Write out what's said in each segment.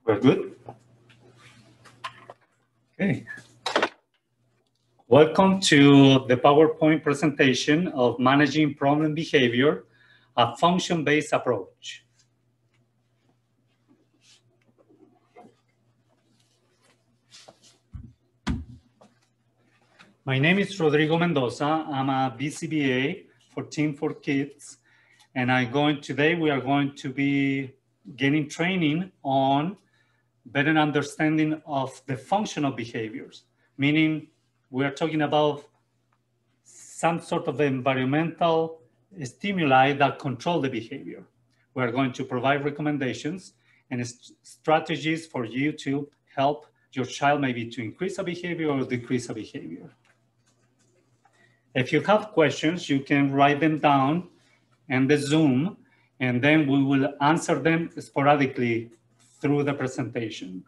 We're good? Okay. Welcome to the PowerPoint presentation of Managing Problem Behavior, a function-based approach. My name is Rodrigo Mendoza. I'm a BCBA for Team for Kids, and today we are going to be getting training on better understanding of the functional behaviors, meaning we are talking about some sort of environmental stimuli that control the behavior. We are going to provide recommendations and strategies for you to help your child maybe to increase a behavior or decrease a behavior. If you have questions, you can write them down in the Zoom, and then we will answer them sporadically through the presentation.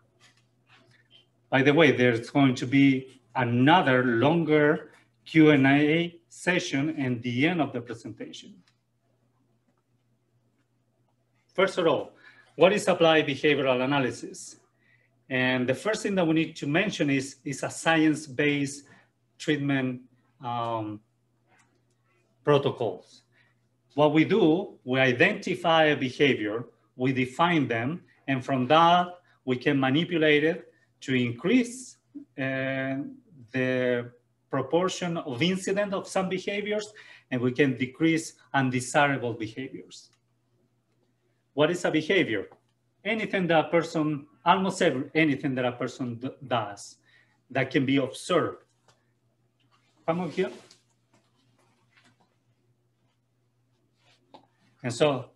By the way, there's going to be another longer Q&A session at the end of the presentation. First of all, what is applied behavioral analysis? And the first thing that we need to mention is a science-based treatment protocols. What we do, we identify a behavior, we define them, and from that, we can manipulate it to increase the proportion of incident of some behaviors, and we can decrease undesirable behaviors. What is a behavior? Anything that a person, almost anything that a person does that can be observed. Come on here. And so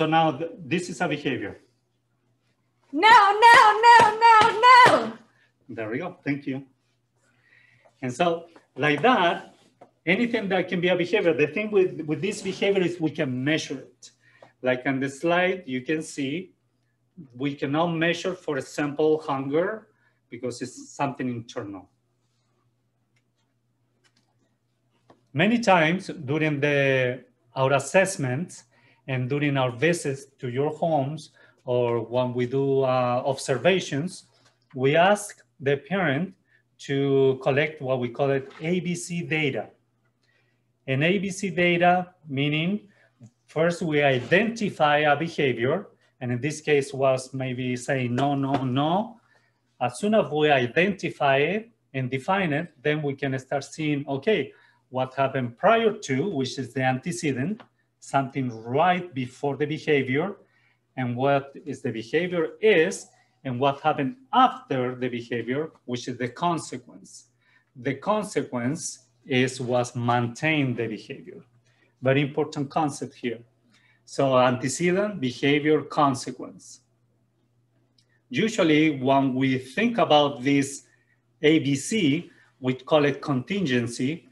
now this is a behavior. No. There we go, thank you. And so like that, anything that can be a behavior, the thing with this behavior is we can measure it. Like on the slide, you can see, we cannot measure, for example, hunger, because it's something internal. Many times during our assessments and during our visits to your homes, or when we do observations, we ask the parent to collect what we call it ABC data. And ABC data meaning first we identify a behavior, and in this case was maybe saying no. As soon as we identify it and define it, then we can start seeing, okay, what happened prior to, which is the antecedent, something right before the behavior, and what is the behavior is, and what happened after the behavior, which is the consequence. The consequence is what maintained the behavior. Very important concept here. So antecedent, behavior, consequence. Usually when we think about this ABC, we call it contingency,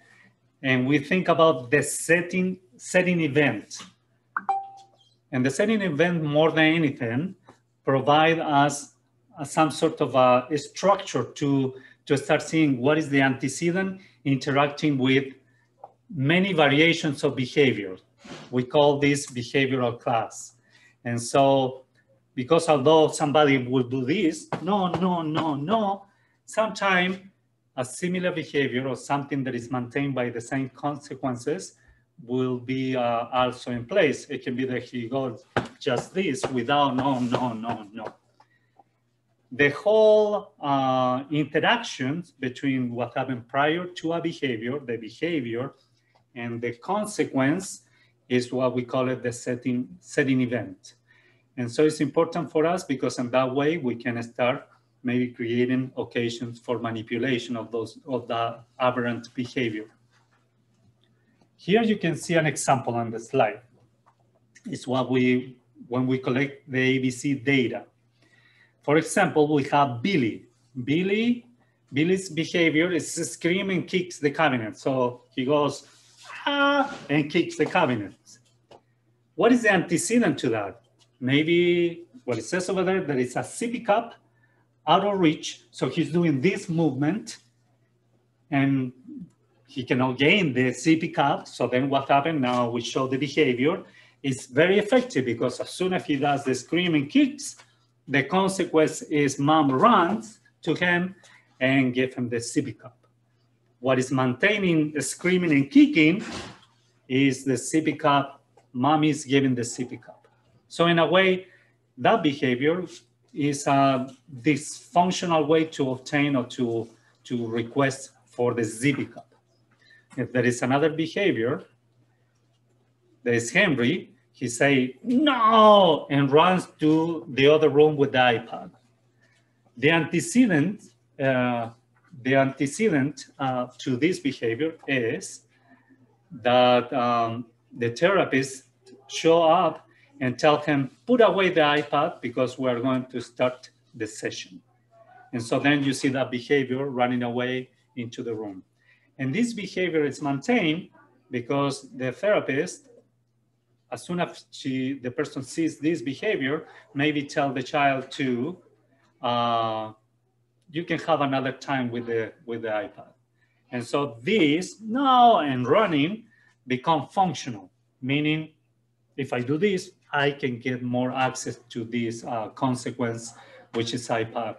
and we think about the setting event. And the setting event, more than anything, provide us some sort of a structure to start seeing what is the antecedent interacting with many variations of behavior. We call this behavioral class. And so, because although somebody will do this, no, sometimes a similar behavior or something that is maintained by the same consequences will be also in place. It can be that he goes just this without no. The whole interactions between what happened prior to a behavior, the behavior, and the consequence is what we call it the setting event. And so it's important for us because in that way we can start maybe creating occasions for manipulation of the aberrant behavior. Here you can see an example on the slide. It's when we collect the ABC data. For example, we have Billy. Billy's behavior is scream and kicks the cabinet. So he goes, and kicks the cabinet. What is the antecedent to that? Maybe what it says over there is a sippy cup out of reach. So he's doing this movement and he cannot gain the sippy cup. So then what happened? Now we show the behavior. It's very effective because as soon as he does the scream and kicks, the consequence is mom runs to him and give him the sippy cup. What is maintaining the screaming and kicking is the sippy cup. Mom is giving the sippy cup. So in a way, that behavior is a dysfunctional way to obtain or to request for the sippy cup. If there is another behavior, there is Henry, he say, no, and runs to the other room with the iPad. The antecedent to this behavior is that the therapist show up and tell him, put away the iPad because we're going to start the session. And so then you see that behavior running away into the room. And this behavior is maintained because the therapist, as soon as the person sees this behavior, maybe tell the child to, you can have another time with the iPad. And so this, no, and running become functional, meaning if I do this, I can get more access to this consequence, which is iPad.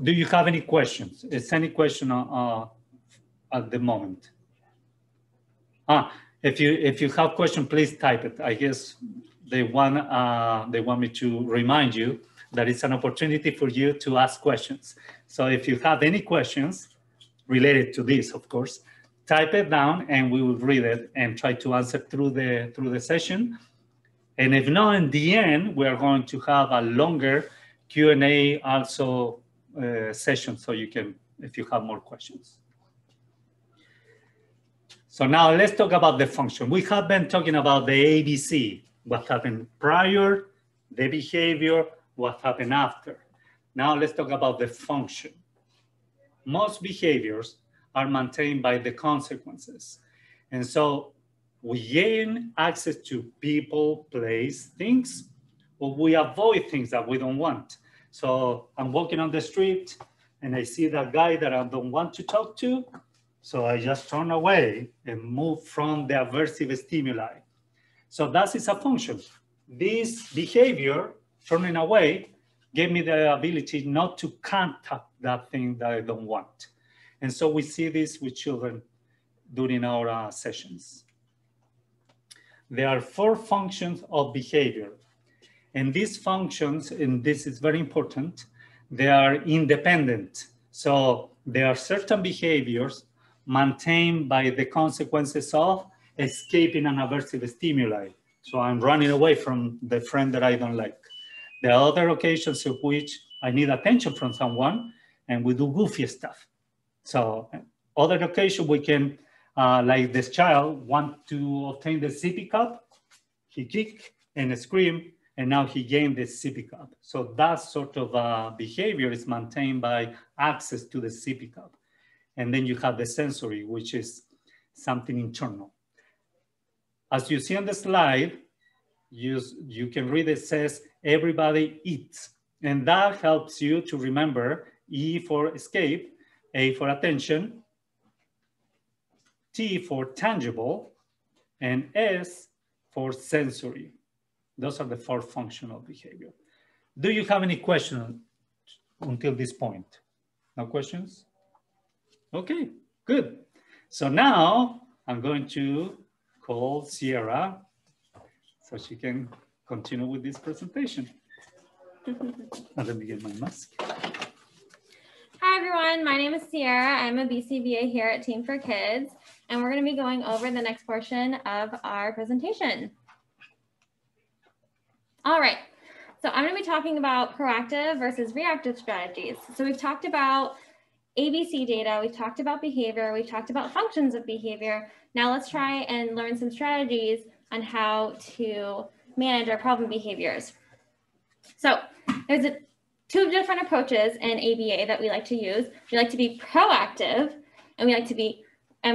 Do you have any questions? Is any question at the moment? If you have question, please type it. I guess they want me to remind you that it's an opportunity for you to ask questions. So if you have any questions related to this, of course, type it down and we will read it and try to answer through the session. And if not, in the end, we are going to have a longer Q&A also session, so you can, if you have more questions. So now let's talk about the function. We have been talking about the ABC, what happened prior, the behavior, what happened after. Now let's talk about the function. Most behaviors are maintained by the consequences. And so we gain access to people, place, things, or we avoid things that we don't want. So I'm walking on the street and I see that guy that I don't want to talk to. So I just turn away and move from the aversive stimuli. So that is a function. This behavior, turning away, gave me the ability not to contact that thing that I don't want. And so we see this with children during our sessions. There are 4 functions of behavior. And these functions, and this is very important, they are independent. So there are certain behaviors maintained by the consequences of escaping an aversive stimuli. So I'm running away from the friend that I don't like. There are other occasions in which I need attention from someone and we do goofy stuff. So other occasion we can, like this child want to obtain the sippy cup, he kick and scream, and now he gained the sippy cup. So that sort of behavior is maintained by access to the sippy cup. And then you have the sensory, which is something internal. As you see on the slide, you can read it says, everybody eats. And that helps you to remember E for escape, A for attention, T for tangible, and S for sensory. Those are the 4 functional behavior. Do you have any questions until this point? No questions? Okay, good. So now I'm going to call Sierra so she can continue with this presentation. Let me get my mask. Hi everyone, my name is Sierra. I'm a BCBA here at T.E.A.M for Kids, and we're going to be going over the next portion of our presentation. All right, so I'm going to be talking about proactive versus reactive strategies. So we've talked about ABC data, we've talked about behavior, we've talked about functions of behavior. Now let's try and learn some strategies on how to manage our problem behaviors. So there's 2 different approaches in ABA that we like to use. We like to be proactive, and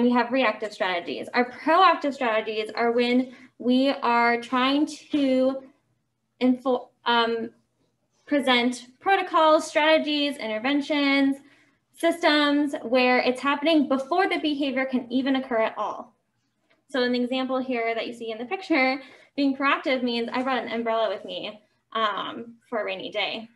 we have reactive strategies. Our proactive strategies are when we are trying to present protocols, strategies, interventions, systems where it's happening before the behavior can even occur at all. So an example here that you see in the picture, being proactive means I brought an umbrella with me for a rainy day.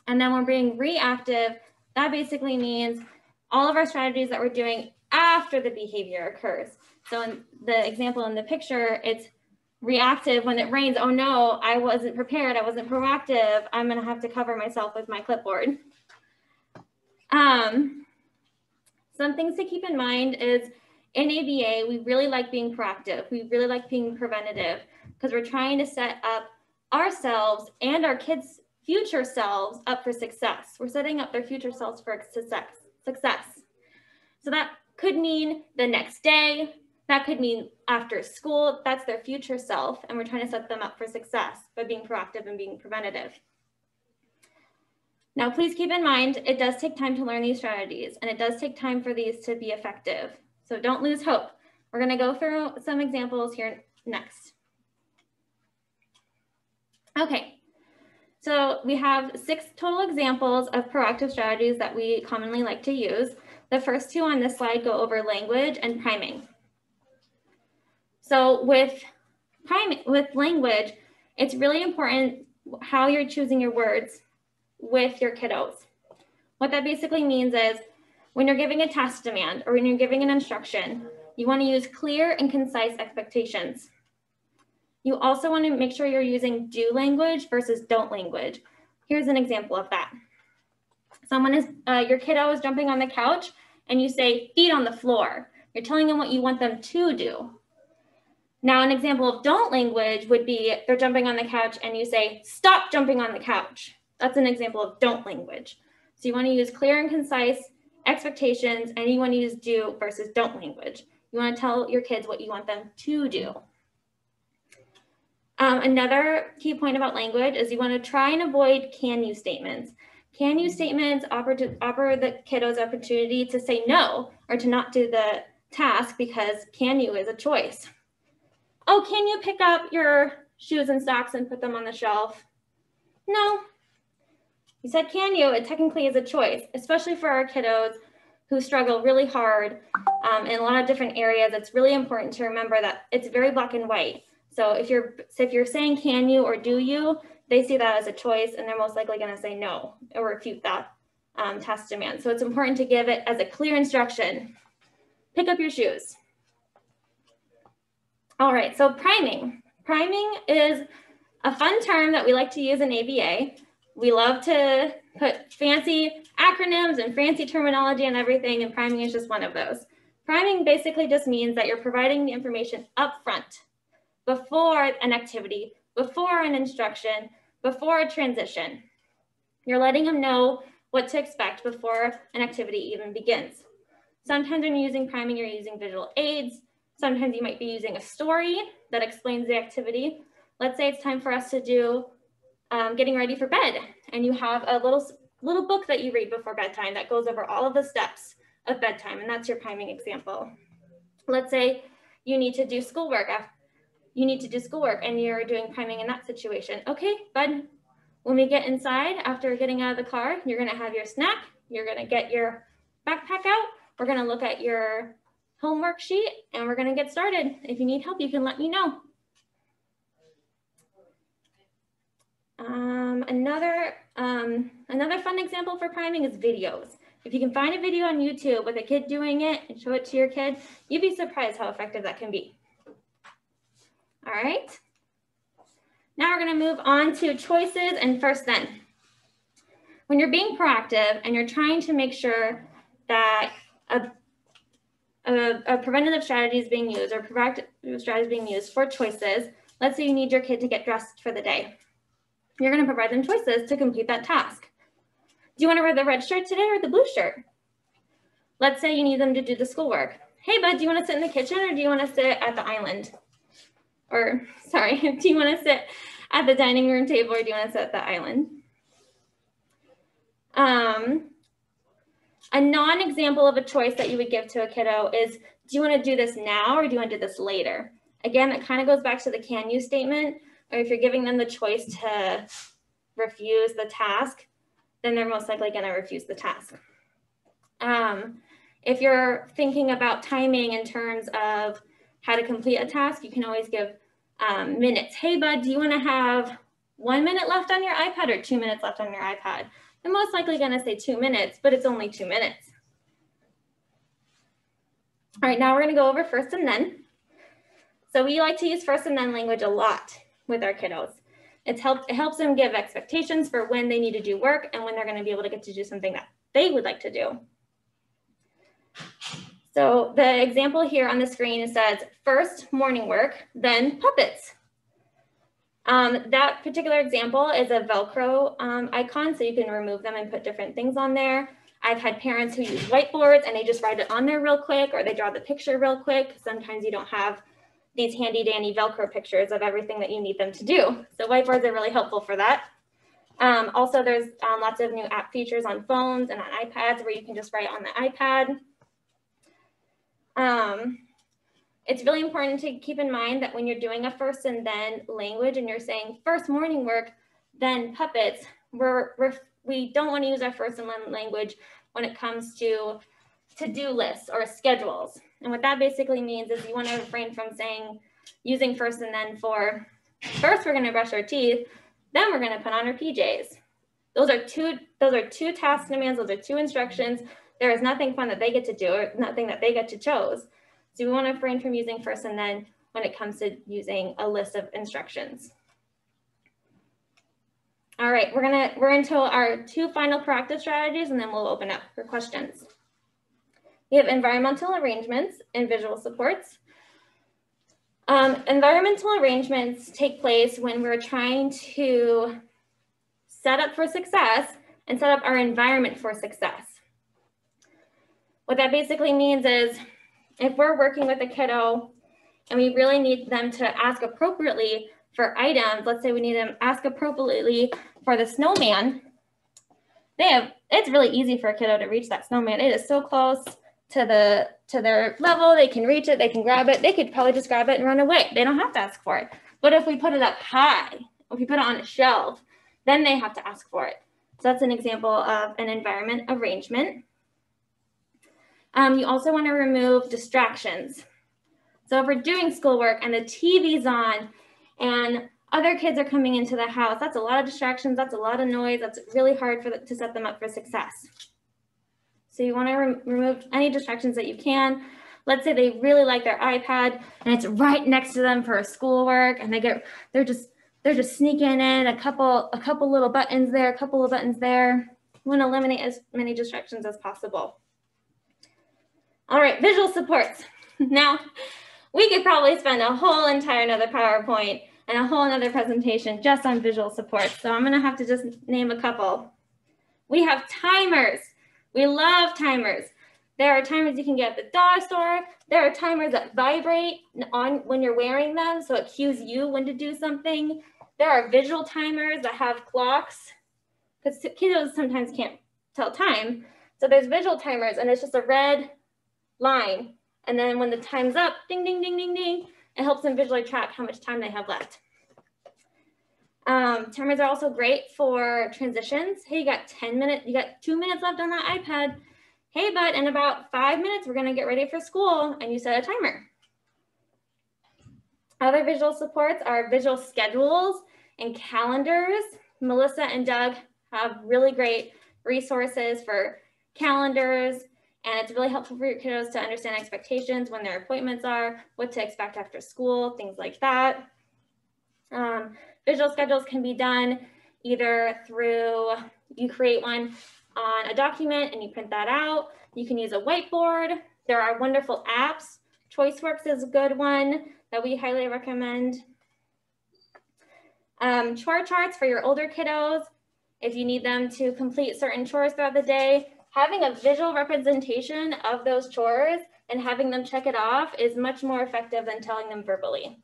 And then we're being reactive. That basically means all of our strategies that we're doing after the behavior occurs. So in the example in the picture, it's reactive when it rains. Oh no, I wasn't prepared. I wasn't proactive. I'm gonna have to cover myself with my clipboard. Some things to keep in mind is in ABA, we really like being proactive. We really like being preventative because we're trying to set up ourselves and our kids' future selves up for success. We're setting up their future selves for success. So that could mean the next day. That could mean after school. That's their future self. And we're trying to set them up for success by being proactive and being preventative. Now, please keep in mind, it does take time to learn these strategies, and it does take time for these to be effective. So don't lose hope. We're going to go through some examples here next. Okay, so we have 6 total examples of proactive strategies that we commonly like to use. The first 2 on this slide go over language and priming. So with language, it's really important how you're choosing your words with your kiddos. What that basically means is when you're giving a task demand or when you're giving an instruction, you want to use clear and concise expectations. You also want to make sure you're using do language versus don't language. Here's an example of that. Your kiddo is jumping on the couch and you say, feet on the floor. You're telling them what you want them to do. Now, an example of don't language would be they're jumping on the couch and you say, stop jumping on the couch. That's an example of don't language. So you want to use clear and concise expectations, and you want to use do versus don't language. You want to tell your kids what you want them to do. Another key point about language is you want to try and avoid can you statements. Can you statements offer the kiddos opportunity to say no or to not do the task because can you is a choice. Oh, can you pick up your shoes and socks and put them on the shelf? No. You said can you, it technically is a choice, especially for our kiddos who struggle really hard in a lot of different areas. It's really important to remember that it's very black and white. So if you're saying can you or do you, they see that as a choice and they're most likely going to say no or refute that task demand. So it's important to give it as a clear instruction. Pick up your shoes. All right, so priming. Priming is a fun term that we like to use in ABA. We love to put fancy acronyms and fancy terminology and everything, and priming is just one of those. Priming basically just means that you're providing the information up front, before an activity, before an instruction, before a transition. You're letting them know what to expect before an activity even begins. Sometimes when you're using priming, you're using visual aids. Sometimes you might be using a story that explains the activity. Let's say it's time for us to do getting ready for bed, and you have a little book that you read before bedtime that goes over all of the steps of bedtime, and that's your priming example. Let's say you need to do schoolwork. And you're doing priming in that situation. Okay, bud, when we get inside after getting out of the car, you're gonna have your snack, you're gonna get your backpack out, we're gonna look at your homework sheet, and we're gonna get started. If you need help, you can let me know. Another fun example for priming is videos. If you can find a video on YouTube with a kid doing it and show it to your kid, you'd be surprised how effective that can be. All right. Now we're going to move on to choices and first then. When you're being proactive and you're trying to make sure that a preventative strategy is being used or proactive strategy is being used for choices, let's say you need your kid to get dressed for the day. You're going to provide them choices to complete that task. Do you want to wear the red shirt today or the blue shirt? Let's say you need them to do the schoolwork. Hey, bud, do you want to sit in the kitchen or do you want to sit at the island? Or, sorry, do you want to sit at the dining room table or do you want to sit at the island? A non-example of a choice that you would give to a kiddo is, do you want to do this now or do you want to do this later? Again, that kind of goes back to the can you statement, or if you're giving them the choice to refuse the task, then they're most likely going to refuse the task. If you're thinking about timing in terms of how to complete a task, you can always give minutes. Hey, bud, do you want to have 1 minute left on your iPad or 2 minutes left on your iPad? They're most likely going to say 2 minutes, but it's only 2 minutes. All right, now we're going to go over first and then. So we like to use first and then language a lot with our kiddos. It helps them give expectations for when they need to do work and when they're going to be able to get to do something that they would like to do. So the example here on the screen says first morning work, then puppets. That particular example is a Velcro icon, so you can remove them and put different things on there. I've had parents who use whiteboards and they just write it on there real quick, or they draw the picture real quick. Sometimes you don't have these handy dandy Velcro pictures of everything that you need them to do. So whiteboards are really helpful for that. Also, there's lots of new app features on phones and on iPads where you can just write on the iPad. It's really important to keep in mind that when you're doing a first and then language and you're saying first morning work, then puppets, we don't want to use our first and then language when it comes to to-do lists or schedules. And what that basically means is you want to refrain from using first and then for first we're going to brush our teeth, then we're going to put on our PJs. Those are two task demands, those are two instructions. There is nothing fun that they get to do or nothing that they get to choose. So we want to refrain from using first and then when it comes to using a list of instructions. All right, we're into our two final proactive strategies and then we'll open up for questions. We have environmental arrangements and visual supports. Environmental arrangements take place when we're trying to set up for success and set up our environment for success. What that basically means is if we're working with a kiddo and we really need them to ask appropriately for items, let's say we need them to ask appropriately for the snowman, it's really easy for a kiddo to reach that snowman. It is so close to their level, they can reach it, they can grab it, they could probably just grab it and run away. They don't have to ask for it. But if we put it up high, if we put it on a shelf, then they have to ask for it. So that's an example of an environment arrangement. You also want to remove distractions. So if we're doing schoolwork and the TV's on and other kids are coming into the house, that's a lot of distractions, that's a lot of noise, that's really hard to set them up for success. So you want to remove any distractions that you can. Let's say they really like their iPad and it's right next to them for schoolwork and they're just sneaking in a couple little buttons there, a couple of buttons there. You want to eliminate as many distractions as possible. All right, visual supports. Now, we could probably spend a whole entire another PowerPoint and a whole another presentation just on visual supports. So I'm going to have to just name a couple. We have timers. We love timers. There are timers you can get at the dollar store. There are timers that vibrate on when you're wearing them, so it cues you when to do something. There are visual timers that have clocks, because kiddos sometimes can't tell time. So there's visual timers, and it's just a red line. And then when the time's up, ding, ding, ding, ding, ding, it helps them visually track how much time they have left. Timers are also great for transitions. Hey, you got 10 minutes, you got 2 minutes left on that iPad. Hey, bud, in about 5 minutes, we're gonna get ready for school, and you set a timer. Other visual supports are visual schedules and calendars. Melissa and Doug have really great resources for calendars, and it's really helpful for your kiddos to understand expectations, when their appointments are, what to expect after school, things like that. Visual schedules can be done either through, you create one on a document and you print that out. You can use a whiteboard. There are wonderful apps. ChoiceWorks is a good one that we highly recommend. Chore charts for your older kiddos. If you need them to complete certain chores throughout the day, having a visual representation of those chores and having them check it off is much more effective than telling them verbally.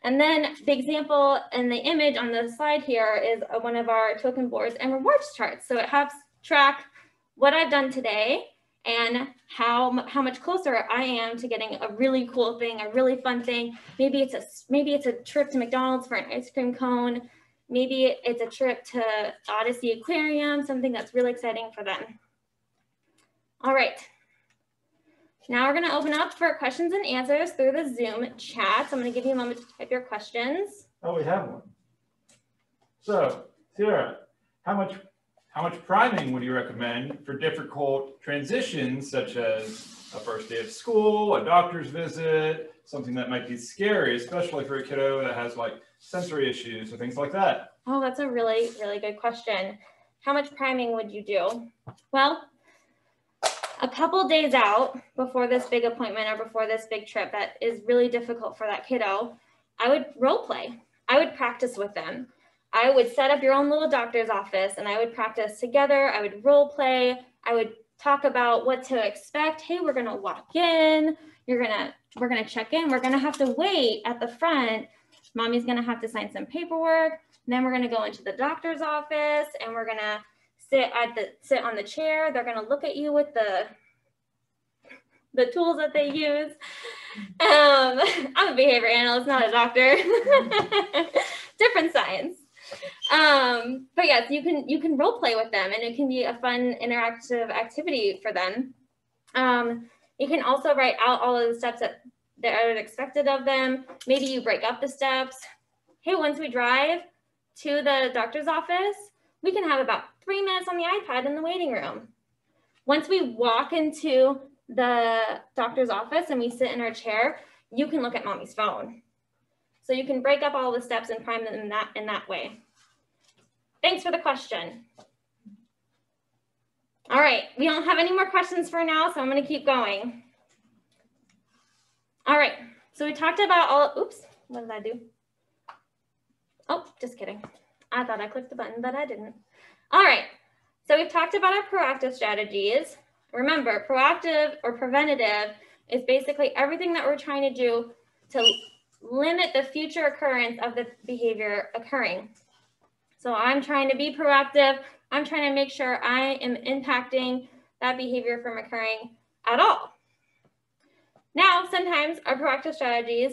And then the example and the image on the slide here is one of our token boards and rewards charts. So it helps track what I've done today and how much closer I am to getting a really cool thing, a really fun thing. Maybe it's a trip to McDonald's for an ice cream cone. Maybe it's a trip to Odyssey Aquarium, something that's really exciting for them. All right. Now we're going to open up for questions and answers through the Zoom chat. So I'm going to give you a moment to type your questions. Oh, we have one. So, Sarah, how much priming would you recommend for difficult transitions, such as a first day of school, a doctor's visit, something that might be scary, especially for a kiddo that has like sensory issues or things like that? Oh, that's a really, really good question. How much priming would you do? Well, a couple days out before this big appointment or before this big trip that is really difficult for that kiddo, I would role play. I would practice with them. I would set up your own little doctor's office and I would practice together. I would role play. I would talk about what to expect. Hey, we're going to walk in. We're going to check in. We're going to have to wait at the front. Mommy's going to have to sign some paperwork. Then we're going to go into the doctor's office and we're going to sit on the chair. They're going to look at you with the tools that they use. I'm a behavior analyst, not a doctor. Different science. But yes, you can role play with them and it can be a fun interactive activity for them. You can also write out all of the steps that are expected of them. Maybe you break up the steps. Hey, once we drive to the doctor's office, we can have about 3 minutes on the iPad in the waiting room. Once we walk into the doctor's office and we sit in our chair, you can look at mommy's phone. So you can break up all the steps and prime them in that way. Thanks for the question. All right, we don't have any more questions for now, so I'm going to keep going. All right, so we talked about all, oops, what did I do? Oh, just kidding. I thought I clicked the button, but I didn't. All right, so we've talked about our proactive strategies. Remember, proactive or preventative is basically everything that we're trying to do to limit the future occurrence of the behavior occurring. So I'm trying to be proactive. I'm trying to make sure I am impacting that behavior from occurring at all. Now, sometimes our proactive strategies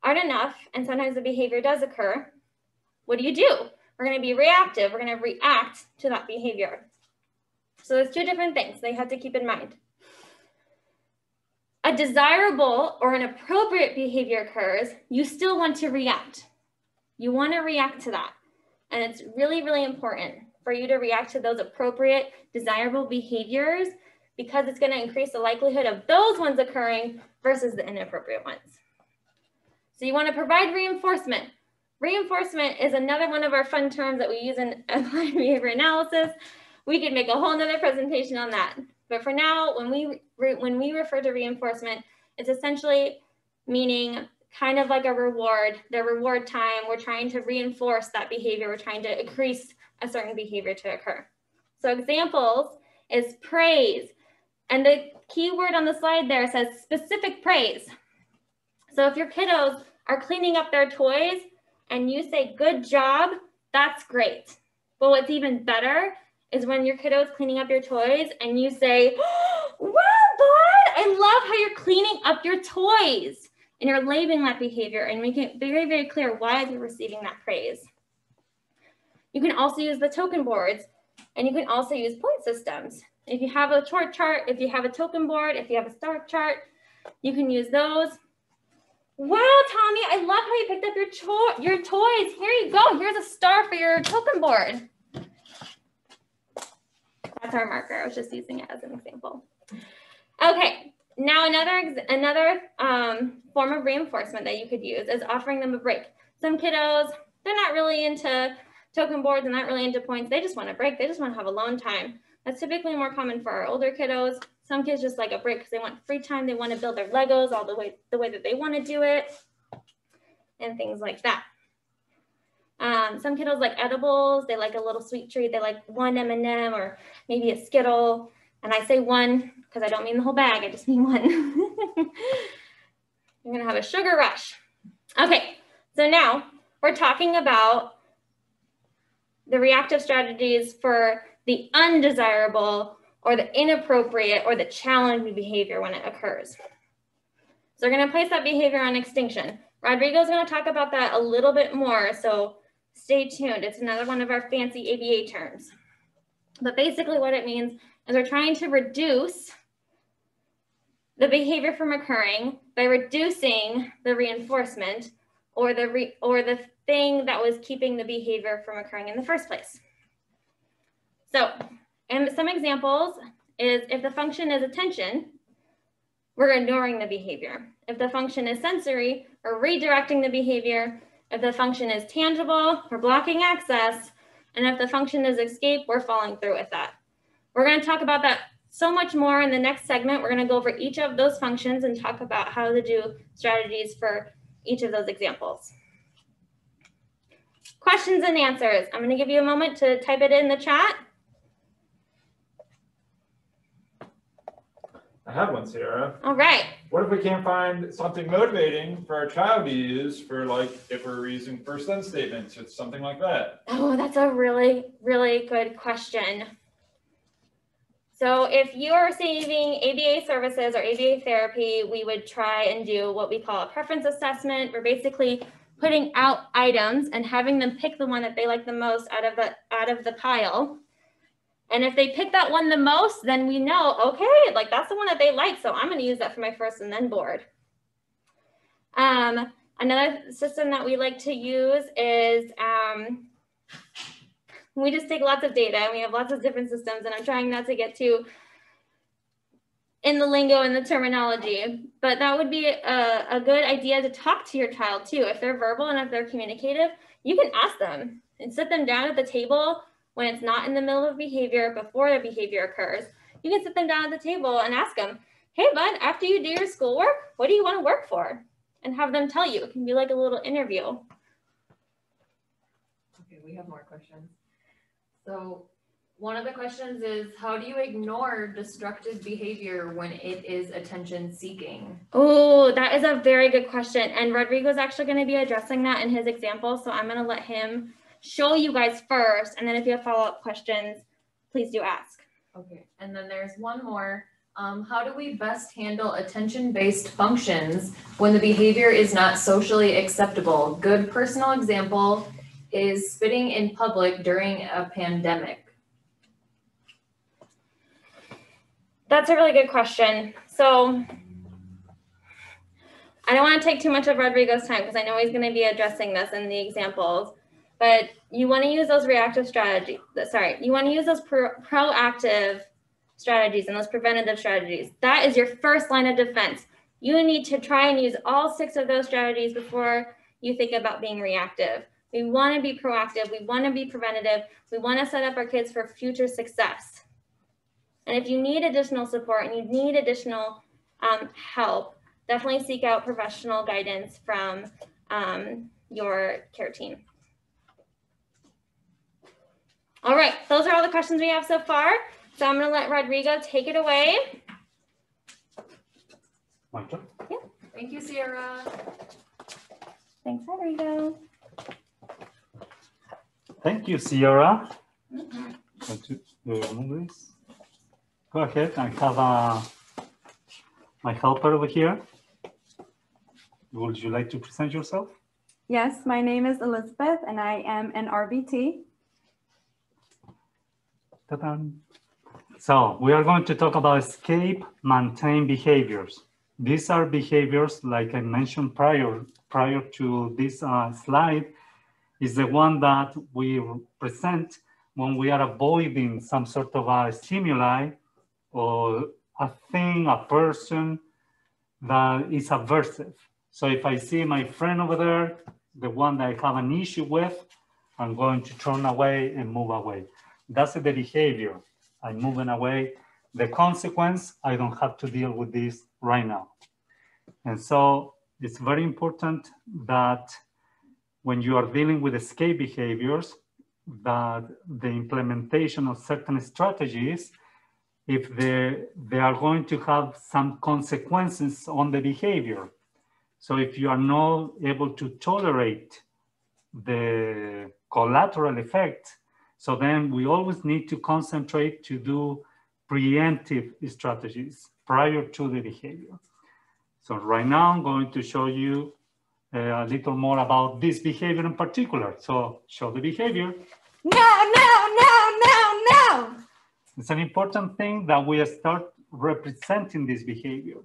aren't enough, and sometimes the behavior does occur. What do? We're going to be reactive. We're going to react to that behavior. So there's two different things that you have to keep in mind. A desirable or an appropriate behavior occurs, you still want to react. You want to react to that. And it's really, really important for you to react to those appropriate, desirable behaviors because it's going to increase the likelihood of those ones occurring versus the inappropriate ones. So you want to provide reinforcement. Reinforcement is another one of our fun terms that we use in applied behavior analysis. We could make a whole nother presentation on that. But for now, when we refer to reinforcement, it's essentially meaning kind of like a reward, the reward time. We're trying to reinforce that behavior. We're trying to increase a certain behavior to occur. So examples is praise. And the key word on the slide there says specific praise. So if your kiddos are cleaning up their toys and you say, good job, that's great. But what's even better is when your kiddo is cleaning up your toys and you say, wow, bud, I love how you're cleaning up your toys. And you're labeling that behavior and making it very, very clear why you're receiving that praise. You can also use the token boards and you can also use point systems. If you have a chart, if you have a token board, if you have a star chart, you can use those. Wow, Tommy, I love how you picked up your toys. Here you go. Here's a star for your token board. That's our marker. I was just using it as an example. Okay, now another form of reinforcement that you could use is offering them a break. Some kiddos, they're not really into token boards and not really into points. They just want a break. They just want to have alone time. That's typically more common for our older kiddos. Some kids just like a break because they want free time. They want to build their Legos all the way that they want to do it and things like that. Some kiddos like edibles. They like a little sweet treat. They like one M&M or maybe a Skittle. And I say one because I don't mean the whole bag. I just mean one. You're going to have a sugar rush. Okay, so now we're talking about the reactive strategies for the undesirable or the inappropriate or the challenging behavior when it occurs. So we're going to place that behavior on extinction. Rodrigo's going to talk about that a little bit more, so stay tuned. It's another one of our fancy ABA terms. But basically what it means is we're trying to reduce the behavior from occurring by reducing the reinforcement or the thing that was keeping the behavior from occurring in the first place. So, and some examples is if the function is attention, we're ignoring the behavior. If the function is sensory, we're redirecting the behavior. If the function is tangible, we're blocking access. And if the function is escape, we're following through with that. We're going to talk about that so much more in the next segment. We're going to go over each of those functions and talk about how to do strategies for each of those examples. Questions and answers. I'm going to give you a moment to type it in the chat. I have one, Sierra. All right. What if we can't find something motivating for our child to use for, like, if we're using first then statements or something like that? Oh, that's a really, really good question. So if you are receiving ABA services or ABA therapy, we would try and do what we call a preference assessment. We're basically putting out items and having them pick the one that they like the most out of the pile. And if they pick that one the most, then we know, okay, like that's the one that they like. So I'm going to use that for my first and then board. Another system that we like to use is we just take lots of data and we have lots of different systems, and I'm trying not to get too in the lingo and the terminology, but that would be a good idea to talk to your child too. If they're verbal and if they're communicative, you can ask them and sit them down at the table when it's not in the middle of behavior, before the behavior occurs. You can sit them down at the table and ask them, hey bud, after you do your schoolwork, what do you want to work for? And have them tell you. It can be like a little interview. Okay, we have more questions. So one of the questions is, how do you ignore destructive behavior when it is attention seeking? Oh, that is a very good question. And Rodrigo's actually going to be addressing that in his example. So I'm going to let him show you guys first. And then if you have follow-up questions, please do ask. Okay, and then there's one more. How do we best handle attention-based functions when the behavior is not socially acceptable? Good personal example is spitting in public during a pandemic. That's a really good question. So I don't want to take too much of Rodrigo's time because I know he's going to be addressing this in the examples, but you want to use those reactive strategies. You want to use those proactive strategies and those preventative strategies. That is your first line of defense. You need to try and use all 6 of those strategies before you think about being reactive. We want to be proactive. We want to be preventative. We want to set up our kids for future success. And if you need additional support and you need additional help, definitely seek out professional guidance from your care team. All right, those are all the questions we have so far. So I'm going to let Rodrigo take it away. My turn. Yeah. Thank you, Sierra. Thanks, Rodrigo. Thank you, Sierra. Going to remove this. Go ahead. I have my helper over here. Would you like to present yourself? Yes, my name is Elizabeth and I am an RBT. Ta-da. So we are going to talk about escape, maintain behaviors. These are behaviors, like I mentioned prior to this slide, is the one that we present when we are avoiding some sort of a stimuli or a thing, a person that is aversive. So if I see my friend over there, the one that I have an issue with, I'm going to turn away and move away. That's the behavior. I'm moving away. The consequence, I don't have to deal with this right now. And so it's very important that when you are dealing with escape behaviors, that the implementation of certain strategies, if they are going to have some consequences on the behavior. So if you are not able to tolerate the collateral effect, so then we always need to concentrate to do preemptive strategies prior to the behavior. So right now I'm going to show you a little more about this behavior in particular. So show the behavior. No. It's an important thing that we start representing this behavior.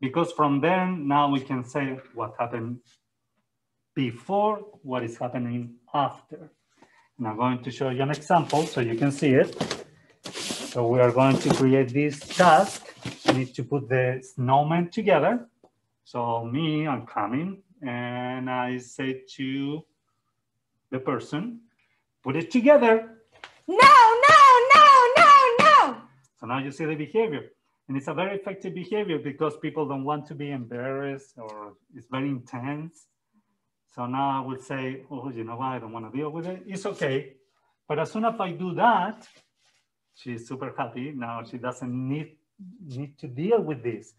because from there, now we can say what happened before, what is happening after. And I'm going to show you an example so you can see it. So we are going to create this task. I need to put the snowman together. So me, I'm coming, and I say to the person, put it together. No, no, no, no, no. So now you see the behavior. And it's a very effective behavior because people don't want to be embarrassed or it's very intense. So now I will say, oh, you know what, I don't want to deal with it. It's okay. But as soon as I do that, she's super happy. Now she doesn't need to deal with this.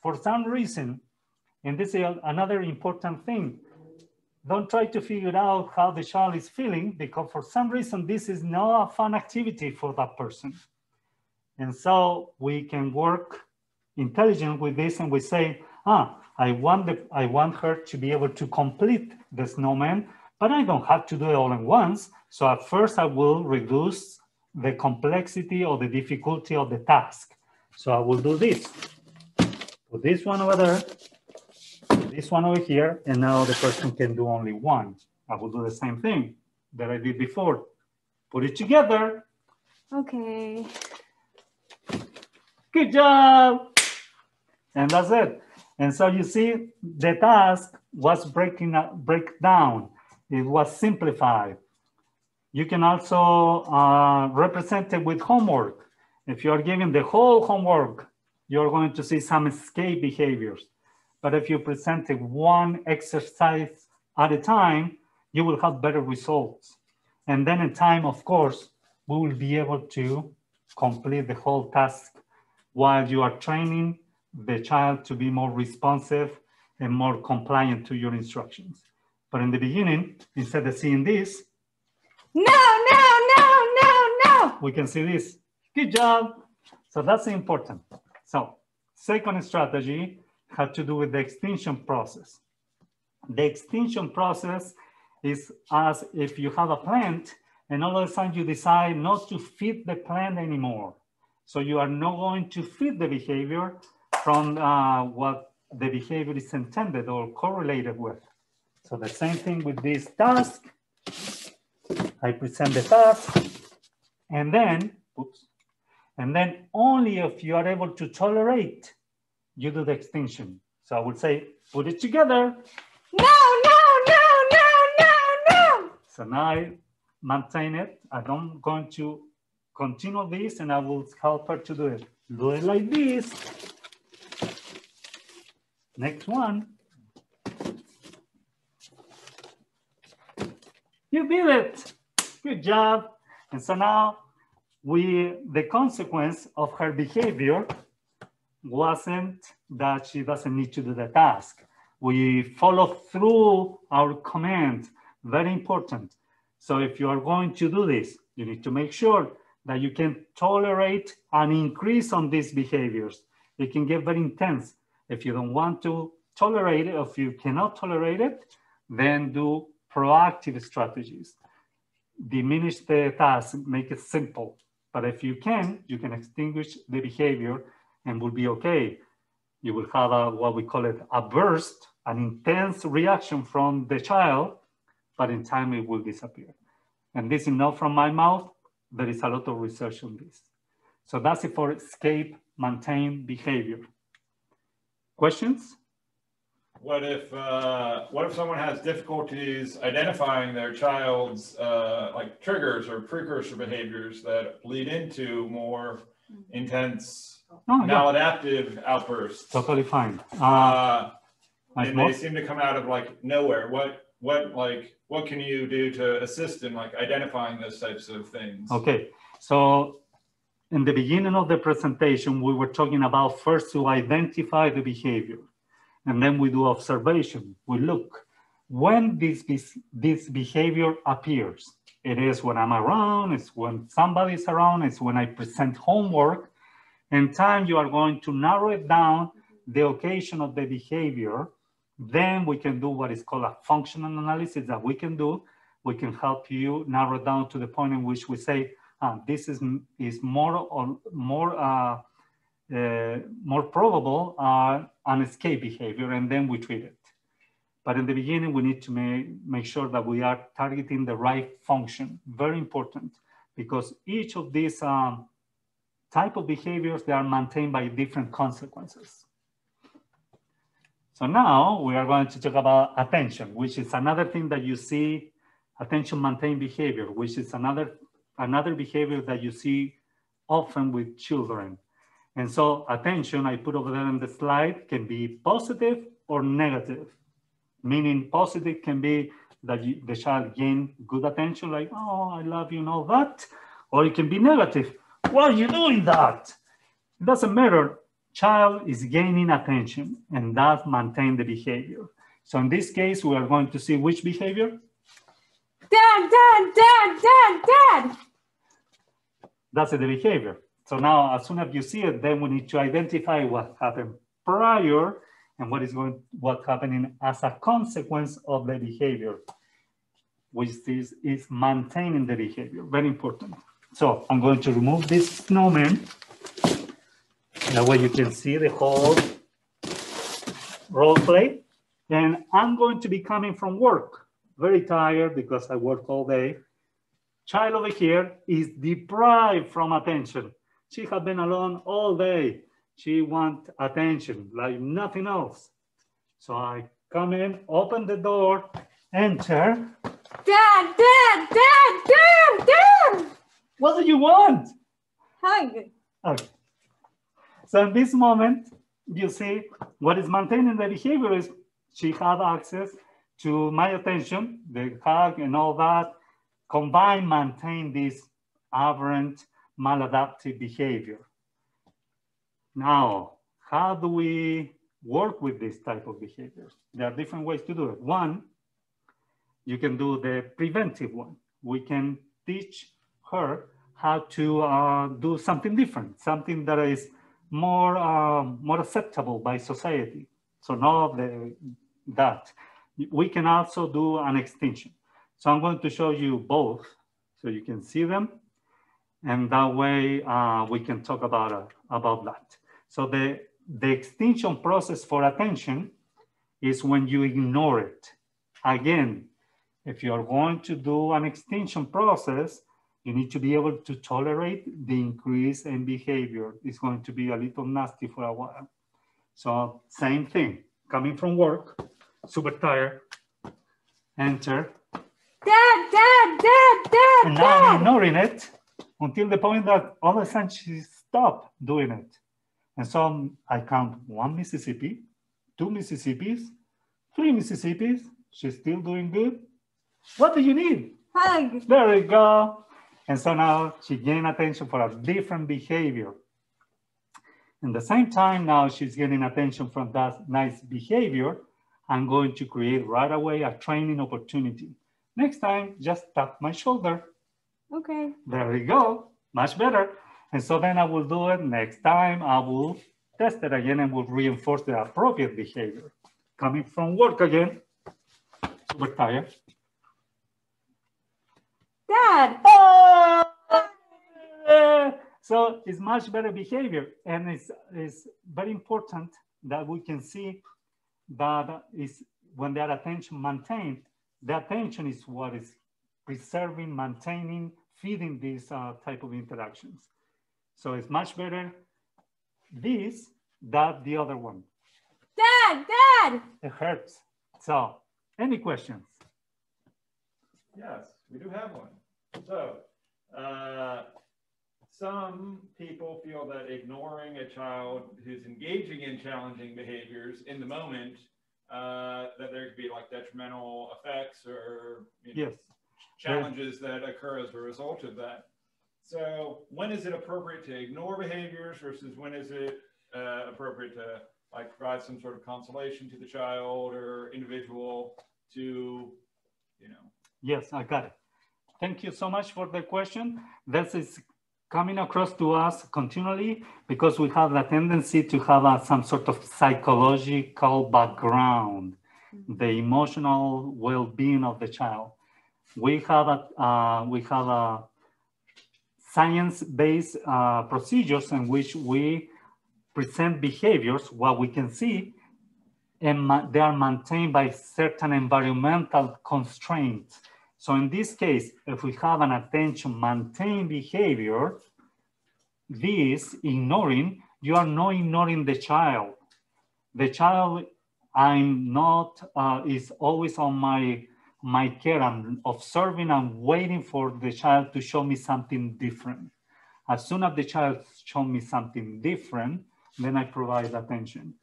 For some reason, and this is another important thing, don't try to figure out how the child is feeling, because for some reason, this is not a fun activity for that person. And so we can work intelligent with this, and we say, I want her to be able to complete the snowman, but I don't have to do it all at once. So at first I will reduce the complexity or the difficulty of the task. So I will do this. Put this one over there, put this one over here, and now the person can do only one. I will do the same thing that I did before. Put it together. Okay. Good job. And that's it. And so you see, the task was break down. It was simplified. You can also represent it with homework. If you are given the whole homework, you're going to see some escape behaviors. But if you present it one exercise at a time, you will have better results. And then in time, of course, we will be able to complete the whole task while you are training the child to be more responsive and more compliant to your instructions. But in the beginning, instead of seeing this, No, no, no, no, no. we can see this. Good job. So that's important. So second strategy had to do with the extinction process. The extinction process is as if you have a plant and all of a sudden you decide not to feed the plant anymore. So you are not going to feed the behavior from what the behavior is intended or correlated with. So the same thing with this task. I present the task, and then, only if you are able to tolerate, you do the extinction. So I would say, put it together. No, no, no, no, no, no. So now I maintain it. I'm going to continue this, and I will help her to do it. Do it like this. Next one. You did it. Good job. And so now the consequence of her behavior wasn't that she doesn't need to do the task. We follow through our command. Very important. So if you are going to do this, you need to make sure that you can tolerate an increase on these behaviors. It can get very intense. If you don't want to tolerate it, or if you cannot tolerate it, then do proactive strategies. Diminish the task, make it simple. But if you can extinguish the behavior and will be okay. You will have what we call it a burst, an intense reaction from the child, but in time it will disappear. And this is not from my mouth. There is a lot of research on this. So that's it for escape, maintain behavior. Questions? What if someone has difficulties identifying their child's like triggers or precursor behaviors that lead into more intense maladaptive outbursts? Totally fine. And they seem to come out of like nowhere. What can you do to assist in like identifying those types of things? Okay, so in the beginning of the presentation, we were talking about first to identify the behavior. And then we do observation. We look when this behavior appears. It is when I'm around, it's when somebody's around, it's when I present homework. In time, you are going to narrow it down, the occasion of the behavior. Then we can do what is called a functional analysis that we can do. We can help you narrow down to the point in which we say, this is more more probable are an escape behavior, and then we treat it. But in the beginning, we need to make sure that we are targeting the right function. Very important, because each of these type of behaviors, they are maintained by different consequences. So now we are going to talk about attention, which is another thing that you see, attention maintained behavior, which is another behavior that you see often with children. And so attention, I put over there on the slide, can be positive or negative. Meaning positive can be that the child gain good attention, like, oh, I love you and all that. Or it can be negative. Why are you doing that? It doesn't matter. Child is gaining attention, and that maintains the behavior. So in this case, we are going to see which behavior? Dad, dad, dad, dad, dad. That's the behavior. So now, as soon as you see it, then we need to identify what happened prior and what's happening as a consequence of the behavior, which is maintaining the behavior. Very important. So I'm going to remove this snowman. That way you can see the whole role play. And I'm going to be coming from work, very tired because I work all day. Child over here is deprived from attention. She has been alone all day. She wants attention like nothing else. So I come in, open the door, enter. Dad, dad, dad, dad, dad. What do you want? Hug. Okay. So in this moment, you see what is maintaining the behavior is she had access to my attention, the hug and all that, combined maintain this aberrant maladaptive behavior. Now, how do we work with this type of behaviors? There are different ways to do it. One, you can do the preventive one. We can teach her how to do something different, something that is more acceptable by society. So not that. We can also do an extinction. So I'm going to show you both so you can see them. And that way we can talk about that. So the extinction process for attention is when you ignore it. Again, if you're going to do an extinction process, you need to be able to tolerate the increase in behavior. It's going to be a little nasty for a while. So same thing, coming from work, super tired, enter. Dad, dad, dad, dad, And now I'm dad. ignoring it until the point that all of a sudden she stopped doing it. And so I count 1 Mississippi, 2 Mississippis, 3 Mississippis. She's still doing good. What do you need? Hug. There we go. And so now she gained attention for a different behavior. In the same time, now she's getting attention from that nice behavior. I'm going to create right away a training opportunity. Next time, just tap my shoulder. Okay. There we go, much better. And so then I will do it. Next time, I will test it again and will reinforce the appropriate behavior. Coming from work again, super tired. Dad. Oh! So it's much better behavior. And it's very important that we can see that is when their attention maintained, the attention is what is preserving, maintaining, feeding these type of interactions. So it's much better this than the other one. Dad, dad. It hurts. So any questions? Yes, we do have one. So, some people feel that ignoring a child who's engaging in challenging behaviors in the moment, that there could be like detrimental effects or Yes. challenges that occur as a result of that. So when is it appropriate to ignore behaviors versus when is it appropriate to like provide some sort of consolation to the child or individual to, Yes, I got it. Thank you so much for the question. This is coming across to us continually because we have the tendency to have some sort of psychological background, the emotional well-being of the child. We have a science-based procedures in which we present behaviors, what we can see, and they are maintained by certain environmental constraints. So in this case, if we have an attention maintained behavior, this ignoring, you are not ignoring the child. The child, I'm not, is always on my care. I'm observing and waiting for the child to show me something different. As soon as the child shows me something different, then I provide attention.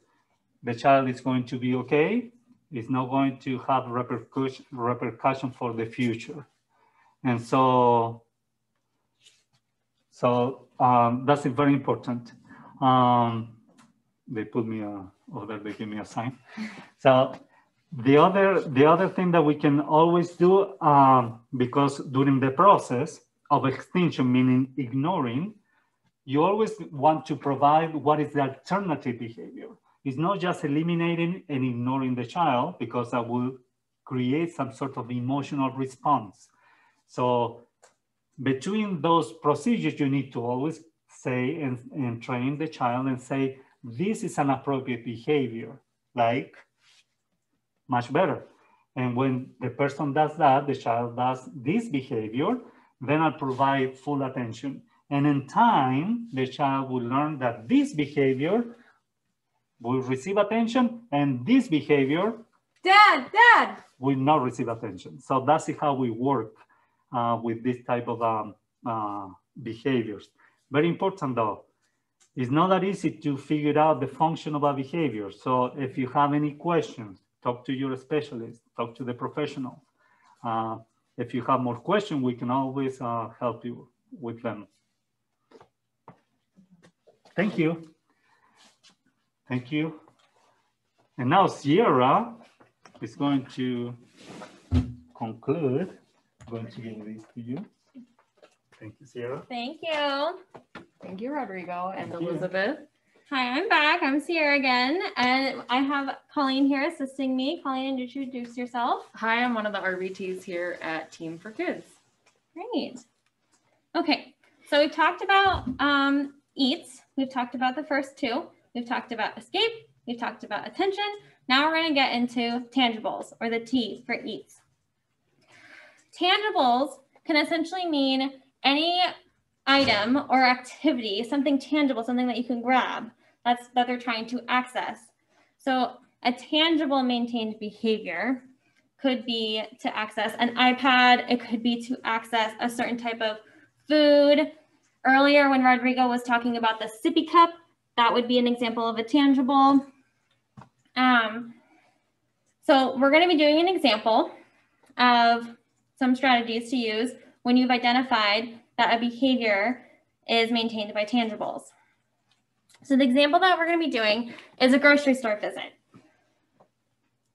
The child is going to be okay. It's not going to have repercussion for the future. And so that's very important. They put me over, they give me a sign. So the other thing that we can always do, because during the process of extinction, meaning ignoring, you always want to provide what is the alternative behavior. It's not just eliminating and ignoring the child, because that will create some sort of emotional response. So between those procedures, you need to always say and train the child and say, this is an appropriate behavior, like much better. And when the person does that, the child does this behavior, then I'll provide full attention. And in time, the child will learn that this behavior will receive attention, and this behavior, Dad, will not receive attention. So that's how we work with this type of behaviors. Very important though, it's not that easy to figure out the function of a behavior. So if you have any questions, talk to your specialist, talk to the professional. If you have more questions, we can always help you with them. Thank you. Thank you. And now Sierra is going to conclude. I'm going to give this to you. Thank you, Sierra. Thank you. Thank you, Rodrigo and Thank you. Elizabeth. Hi, I'm back. I'm Sierra again, and I have Colleen here assisting me. Colleen, introduce yourself. Hi, I'm one of the RBTs here at T.E.A.M for Kids. Great. Okay, so we've talked about eats. We've talked about the first two. We've talked about escape. We've talked about attention. Now we're going to get into tangibles, or the T for eats. Tangibles can essentially mean any item or activity, something tangible, something that you can grab, that they're trying to access. So a tangible maintained behavior could be to access an iPad. It could be to access a certain type of food. Earlier when Rodrigo was talking about the sippy cup, that would be an example of a tangible. So we're going to be doing an example of some strategies to use when you've identified that a behavior is maintained by tangibles. So the example that we're going to be doing is a grocery store visit.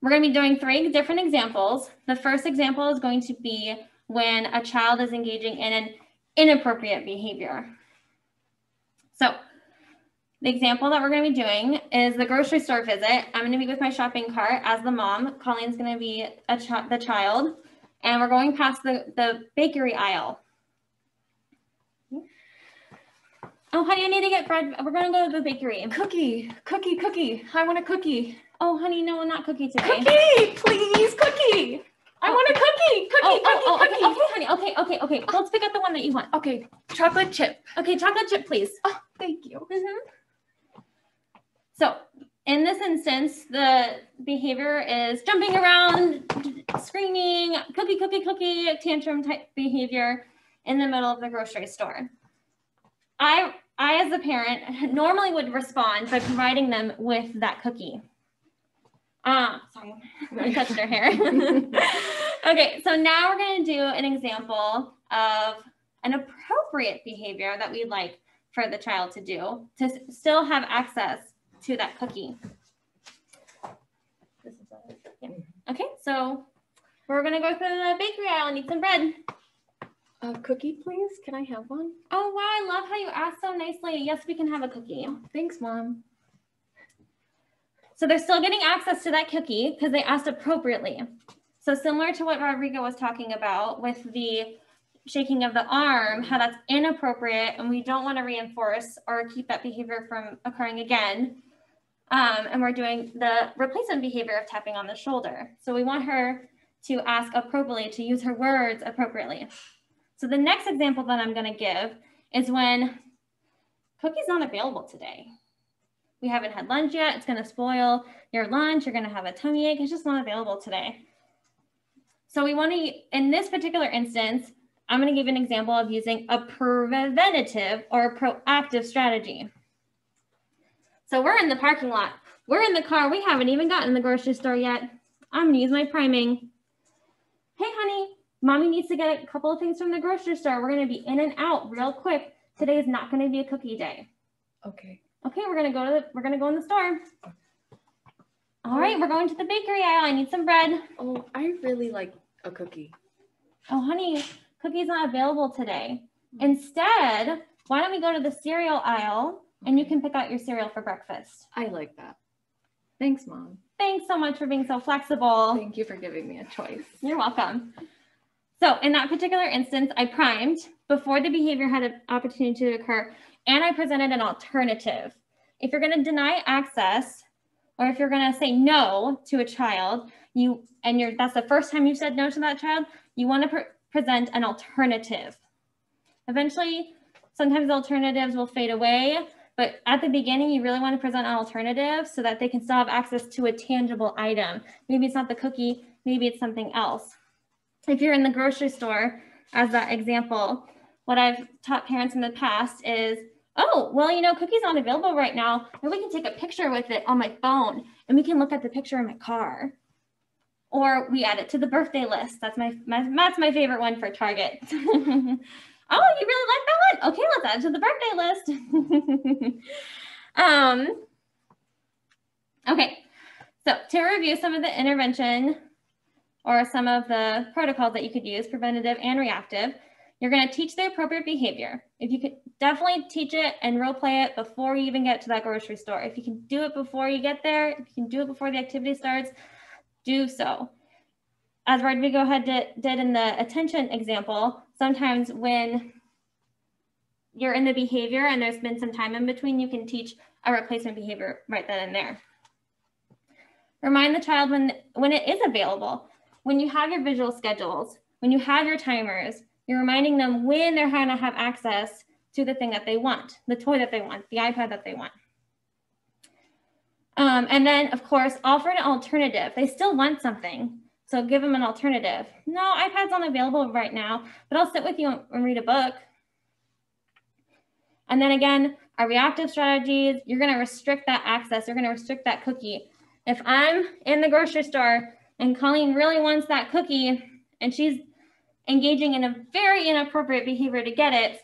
We're going to be doing 3 different examples. The first example is going to be when a child is engaging in an inappropriate behavior. So the example that we're going to be doing is the grocery store visit. I'm going to be with my shopping cart as the mom. Colleen's going to be the child. And we're going past the bakery aisle. Oh, honey, I need to get bread. We're going to go to the bakery. Cookie. I want a cookie. Oh, honey, no, not cookie today. Cookie, please, cookie. I want a cookie. Cookie. Okay, honey. Okay. Let's pick up the one that you want. Okay, chocolate chip. Okay, chocolate chip, please. Oh, thank you. So in this instance, the behavior is jumping around, screaming, cookie, tantrum type behavior in the middle of the grocery store. I as a parent normally would respond by providing them with that cookie. Sorry, I touched her hair. Okay, so now we're going to do an example of an appropriate behavior that we'd like for the child to do to still have access to that cookie. Okay, so we're going to go through the bakery aisle and eat some bread. A cookie, please. Can I have one? Oh, wow, I love how you asked so nicely. Yes, we can have a cookie. Thanks, Mom. So they're still getting access to that cookie because they asked appropriately. So similar to what Rodrigo was talking about with the shaking of the arm, how that's inappropriate, and we don't want to reinforce or keep that behavior from occurring again. And we're doing the replacement behavior of tapping on the shoulder. So we want her to ask appropriately, to use her words appropriately. So the next example that I'm going to give is when cookie's not available today. We haven't had lunch yet. It's going to spoil your lunch. You're going to have a tummy ache. It's just not available today. So we want to, in this particular instance, I'm going to give an example of using a preventative or a proactive strategy. So we're in the parking lot. We're in the car. We haven't even gotten to the grocery store yet. I'm going to use my priming. Hey, honey, mommy needs to get a couple of things from the grocery store. We're going to be in and out real quick. Today is not going to be a cookie day. Okay. Okay, we're going to go in the store. All right, we're going to the bakery aisle. I need some bread. Oh, I really like a cookie. Oh, honey, cookie's not available today. Instead, why don't we go to the cereal aisle and you can pick out your cereal for breakfast. I like that. Thanks, Mom. Thanks so much for being so flexible. Thank you for giving me a choice. You're welcome. So in that particular instance, I primed before the behavior had an opportunity to occur, and I presented an alternative. If you're going to deny access, or if you're going to say no to a child, that's the first time you said no to that child, you want to present an alternative. Eventually, sometimes alternatives will fade away, but at the beginning, you really want to present an alternative so that they can still have access to a tangible item. Maybe it's not the cookie, maybe it's something else. If you're in the grocery store, as that example, what I've taught parents in the past is, oh, well, you know, cookie's not available right now, and we can take a picture with it on my phone, and we can look at the picture in my car. Or we add it to the birthday list. That's my favorite one for Target. Oh, you really like that one? Okay, let's add it to the birthday list. Okay, so to review some of the intervention or some of the protocols that you could use, preventative and reactive, you're going to teach the appropriate behavior. If you could definitely teach it and role play it before you even get to that grocery store. If you can do it before you get there, if you can do it before the activity starts, do so. As Rodrigo did in the attention example, sometimes when you're in the behavior and there's been some time in between, you can teach a replacement behavior right then and there. Remind the child when it is available. When you have your visual schedules, when you have your timers, you're reminding them when they're going to have access to the thing that they want, the toy that they want, the iPad that they want. And then, of course, offer an alternative. They still want something, so give them an alternative. No, iPad's not available right now, but I'll sit with you and read a book. And then again, our reactive strategies, you're going to restrict that access. You're going to restrict that cookie. If I'm in the grocery store and Colleen really wants that cookie and she's engaging in a very inappropriate behavior to get it,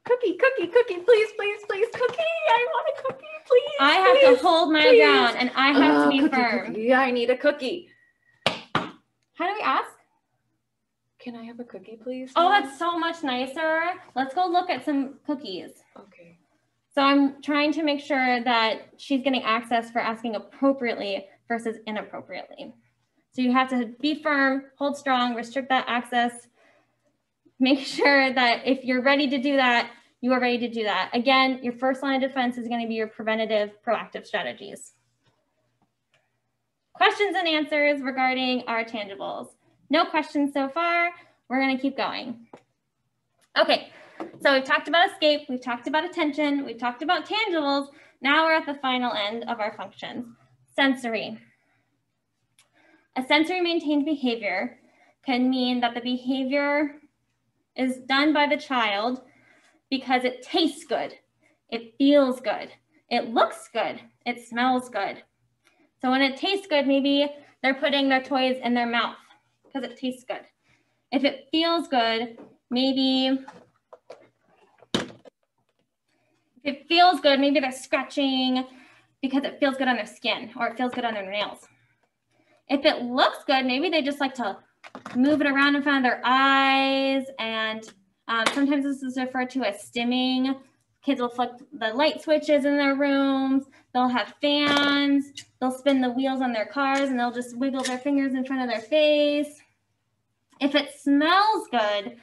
cookie, please, cookie, I want a cookie, please. I have to hold my ground and I have to be firm. Cookie. I need a cookie. How do we ask? Can I have a cookie, please? Oh, that's so much nicer. Let's go look at some cookies. Okay. So I'm trying to make sure that she's getting access for asking appropriately versus inappropriately. So you have to be firm, hold strong, restrict that access. Make sure that if you're ready to do that, you are ready to do that. Again, your first line of defense is going to be your preventative, proactive strategies. Questions and answers regarding our tangibles. No questions so far. We're going to keep going. Okay, so we've talked about escape, we've talked about attention, we've talked about tangibles. Now we're at the final end of our functions. Sensory. A sensory maintained behavior can mean that the behavior is done by the child because it tastes good, it feels good, it looks good, it smells good. So when it tastes good, maybe they're putting their toys in their mouth because it tastes good. If it feels good, maybe they're scratching because it feels good on their skin or it feels good on their nails. If it looks good, maybe they just like to move it around in front of their eyes, and sometimes this is referred to as stimming. Kids will flick the light switches in their rooms, they'll have fans, they'll spin the wheels on their cars, and they'll just wiggle their fingers in front of their face. If it smells good,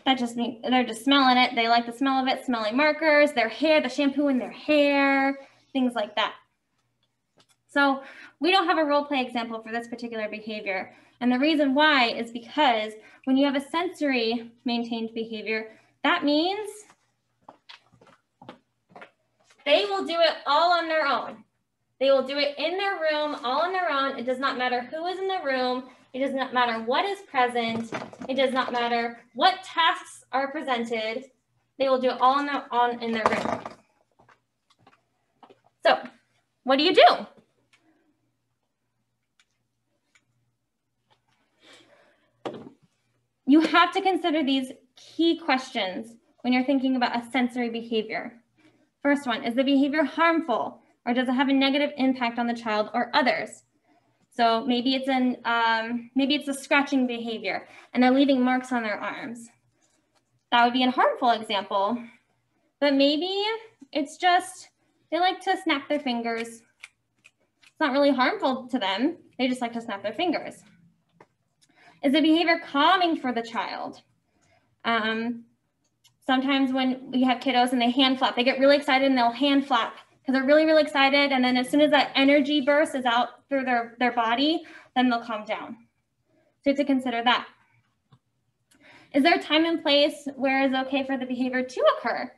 that just means they're just smelling it. They like the smell of it, smelling markers, their hair, the shampoo in their hair, things like that. So we don't have a role play example for this particular behavior. And the reason why is because when you have a sensory maintained behavior, that means they will do it all on their own. They will do it in their room, all on their own. It does not matter who is in the room. It does not matter what is present. It does not matter what tasks are presented. They will do it all in their room. So what do you do? You have to consider these key questions when you're thinking about a sensory behavior. First one, is the behavior harmful, or does it have a negative impact on the child or others? So maybe it's a scratching behavior and they're leaving marks on their arms. That would be a harmful example. But maybe it's just they like to snap their fingers. It's not really harmful to them. They just like to snap their fingers. Is the behavior calming for the child? Sometimes when we have kiddos and they hand flap, they get really excited and they'll hand flap because they're really, really excited. And then as soon as that energy burst is out through their body, then they'll calm down. So you have to consider that. Is there a time and place where it's okay for the behavior to occur?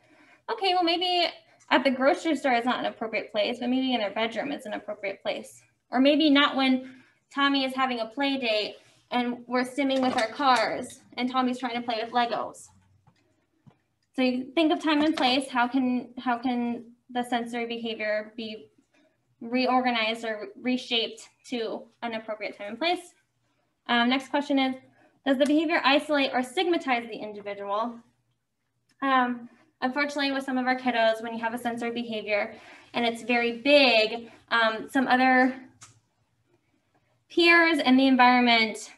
Okay, well, maybe at the grocery store is not an appropriate place, but maybe in their bedroom is an appropriate place. Or maybe not when Tommy is having a play date and we're stimming with our cars and Tommy's trying to play with Legos. So you think of time and place. How can the sensory behavior be reorganized or reshaped to an appropriate time and place? Next question is, does the behavior isolate or stigmatize the individual? Unfortunately, with some of our kiddos, when you have a sensory behavior and it's very big, some other peers in the environment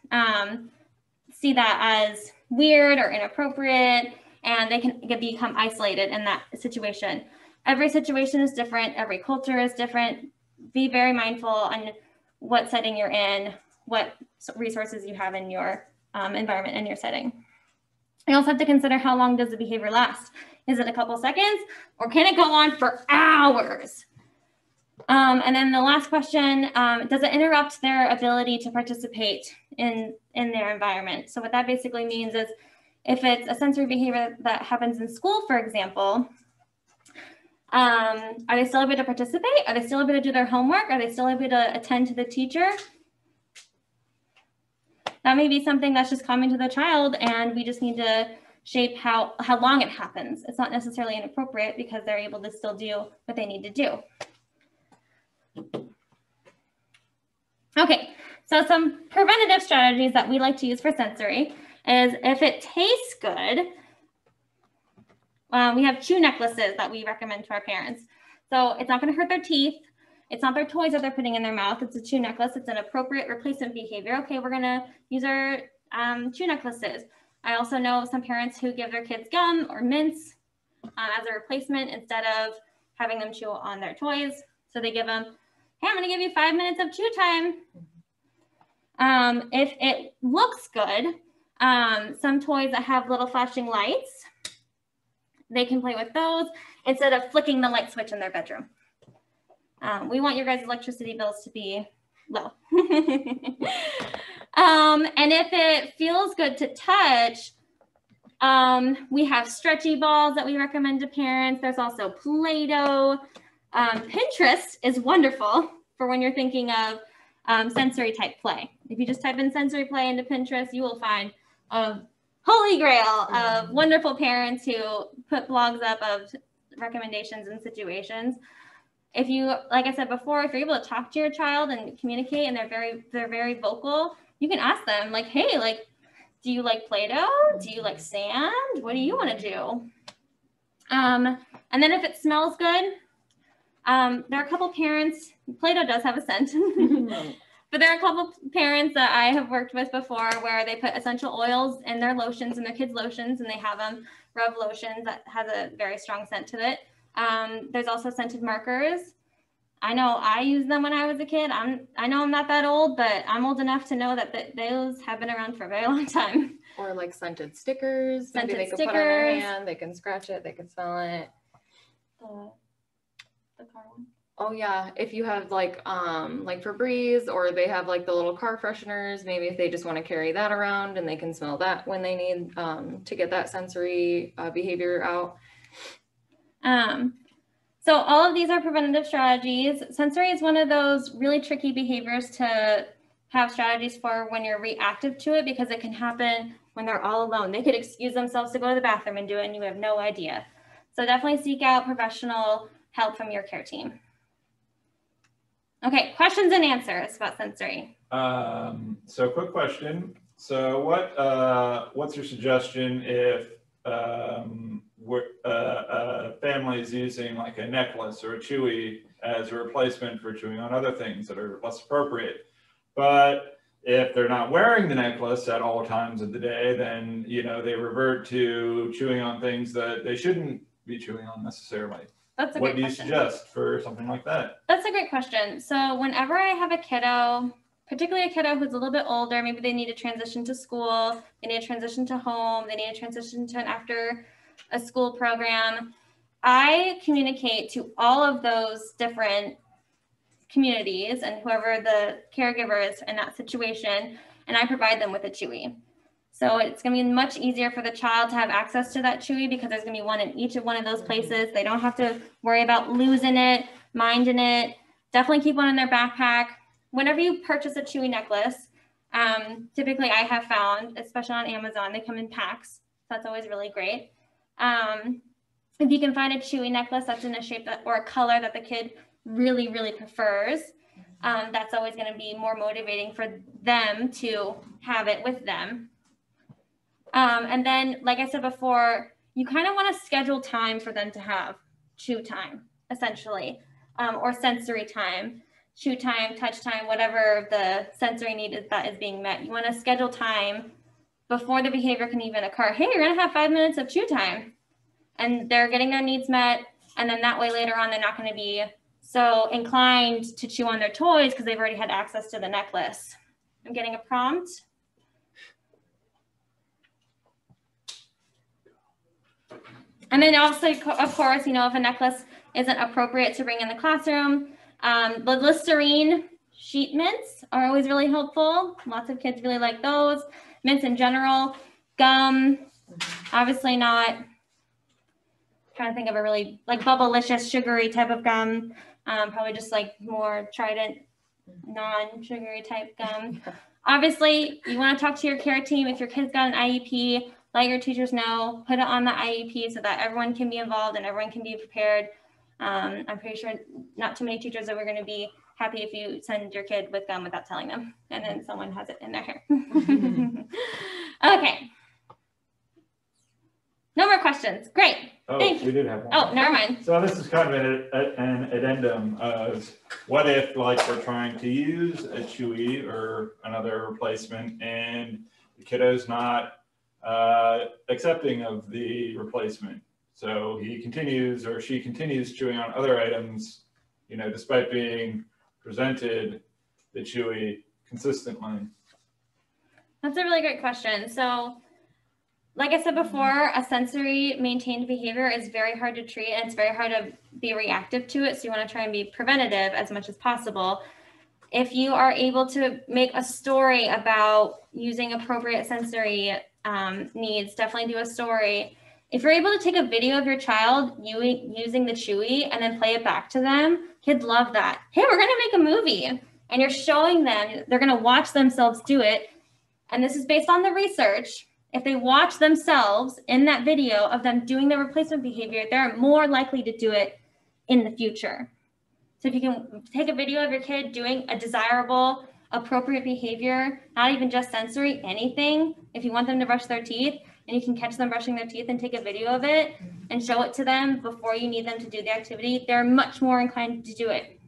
see that as weird or inappropriate, and they can become isolated in that situation. Every situation is different. Every culture is different. Be very mindful on what setting you're in, what resources you have in your environment and your setting. You also have to consider how long does the behavior last? Is it a couple seconds or can it go on for hours? And then the last question, does it interrupt their ability to participate in their environment? So what that basically means is if it's a sensory behavior that happens in school, for example, are they still able to participate? Are they still able to do their homework? Are they still able to attend to the teacher? That may be something that's just common to the child, and we just need to shape how long it happens. It's not necessarily inappropriate because they're able to still do what they need to do. Okay, so some preventative strategies that we like to use for sensory is if it tastes good, we have chew necklaces that we recommend to our parents. So it's not going to hurt their teeth. It's not their toys that they're putting in their mouth. It's a chew necklace. It's an appropriate replacement behavior. Okay, we're going to use our chew necklaces. I also know some parents who give their kids gum or mints as a replacement instead of having them chew on their toys. So they give them, hey, I'm going to give you 5 minutes of chew time. If it looks good, some toys that have little flashing lights, they can play with those instead of flicking the light switch in their bedroom. We want your guys' electricity bills to be low. And if it feels good to touch, we have stretchy balls that we recommend to parents. There's also Play-Doh. Pinterest is wonderful for when you're thinking of sensory type play. If you just type in sensory play into Pinterest, you will find a holy grail of wonderful parents who put blogs up of recommendations and situations. If you, like I said before, if you're able to talk to your child and communicate and they're very vocal, you can ask them like, hey, like, do you like Play-Doh? Do you like sand? What do you want to do? And then if it smells good, there are a couple parents, Play-Doh does have a scent, but there are a couple parents that I have worked with before where they put essential oils in their lotions and their kids' lotions, and they have them rub lotions that has a very strong scent to it. There's also scented markers. I know I used them when I was a kid. I know I'm not that old, but I'm old enough to know that those have been around for a very long time. Or like scented stickers. Maybe Scented they can put on their stickers. hand, they can scratch it, they can smell it. The car one. Oh yeah, if you have like Febreze, or they have like the little car fresheners, maybe if they just want to carry that around and they can smell that when they need to get that sensory behavior out. So all of these are preventative strategies. Sensory is one of those really tricky behaviors to have strategies for when you're reactive to it, because it can happen when they're all alone. They could excuse themselves to go to the bathroom and do it and you have no idea. So definitely seek out professional help from your care team. Okay, questions and answers about sensory. So quick question. So what's your suggestion if family is using like a necklace or a Chewy as a replacement for chewing on other things that are less appropriate? But if they're not wearing the necklace at all times of the day, then, you know, they revert to chewing on things that they shouldn't be chewing on necessarily. That's a What great do you question. suggest for something like that? That's a great question. So whenever I have a kiddo, particularly a kiddo who's a little bit older, maybe they need to transition to school, they need to transition to home, they need to transition to an after a school program, I communicate to all of those different communities and whoever the caregiver is in that situation, and I provide them with a Chewy. So it's going to be much easier for the child to have access to that Chewy because there's going to be one in each of one of those places. They don't have to worry about losing it, minding it. Definitely keep one in their backpack. Whenever you purchase a Chewy necklace, typically I have found, especially on Amazon, they come in packs. So that's always really great. If you can find a Chewy necklace that's in a shape that, or a color that the kid really, really prefers, that's always going to be more motivating for them to have it with them. And then, like I said before, you kind of want to schedule time for them to have chew time, essentially, or sensory time, chew time, touch time, whatever the sensory need is that is being met. You want to schedule time before the behavior can even occur. Hey, you're going to have 5 minutes of chew time. And they're getting their needs met. And then that way later on, they're not going to be so inclined to chew on their toys because they've already had access to the necklace. I'm getting a prompt. And then also, of course, you know, if a necklace isn't appropriate to bring in the classroom, the Listerine sheet mints are always really helpful. Lots of kids really like those. Mints in general. Gum, obviously not. Trying to think of a really like Bubblicious sugary type of gum. Probably just like more Trident non-sugary type gum. Obviously, you want to talk to your care team. If your kid's got an IEP, let your teachers know, put it on the IEP so that everyone can be involved and everyone can be prepared. I'm pretty sure not too many teachers are going to be happy if you send your kid with gum without telling them, and then someone has it in their hair. Okay. No more questions. Great. Oh, Thank you. we did have one. Oh, never mind. So this is kind of an addendum of what if, like, we're trying to use a Chewy or another replacement and the kiddo's not accepting of the replacement. So he continues or she continues chewing on other items, you know, despite being presented the Chewy consistently. That's a really great question. So like I said before, a sensory maintained behavior is very hard to treat and it's very hard to be reactive to it. So you want to try and be preventative as much as possible. If you are able to make a story about using appropriate sensory needs, definitely do a story. If you're able to take a video of your child using the Chewy and then play it back to them, kids love that. Hey, we're going to make a movie. And you're showing them, they're going to watch themselves do it. And this is based on the research. If they watch themselves in that video of them doing the replacement behavior, they're more likely to do it in the future. So if you can take a video of your kid doing a desirable, appropriate behavior, not even just sensory, anything, if you want them to brush their teeth and you can catch them brushing their teeth and take a video of it and show it to them before you need them to do the activity, they're much more inclined to do it.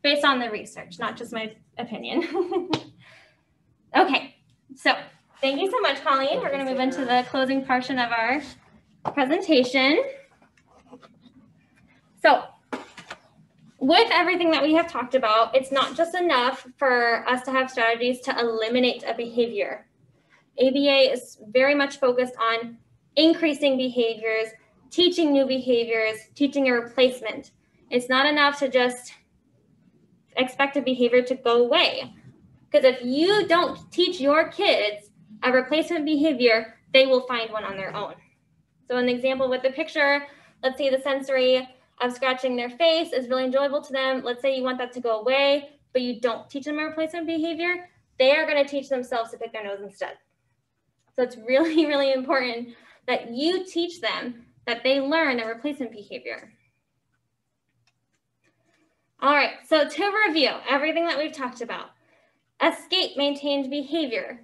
Based on the research, not just my opinion. Okay, so thank you so much, Colleen. We're going to move into the closing portion of our presentation. So with everything that we have talked about, it's not just enough for us to have strategies to eliminate a behavior. ABA is very much focused on increasing behaviors, teaching new behaviors, teaching a replacement. It's not enough to just expect a behavior to go away. Because if you don't teach your kids a replacement behavior, they will find one on their own. So an example with the picture, let's say the sensory of scratching their face is really enjoyable to them. Let's say you want that to go away, but you don't teach them a replacement behavior, they are going to teach themselves to pick their nose instead. So it's really, really important that you teach them that they learn a replacement behavior. All right, so to review everything that we've talked about, escape maintained behavior.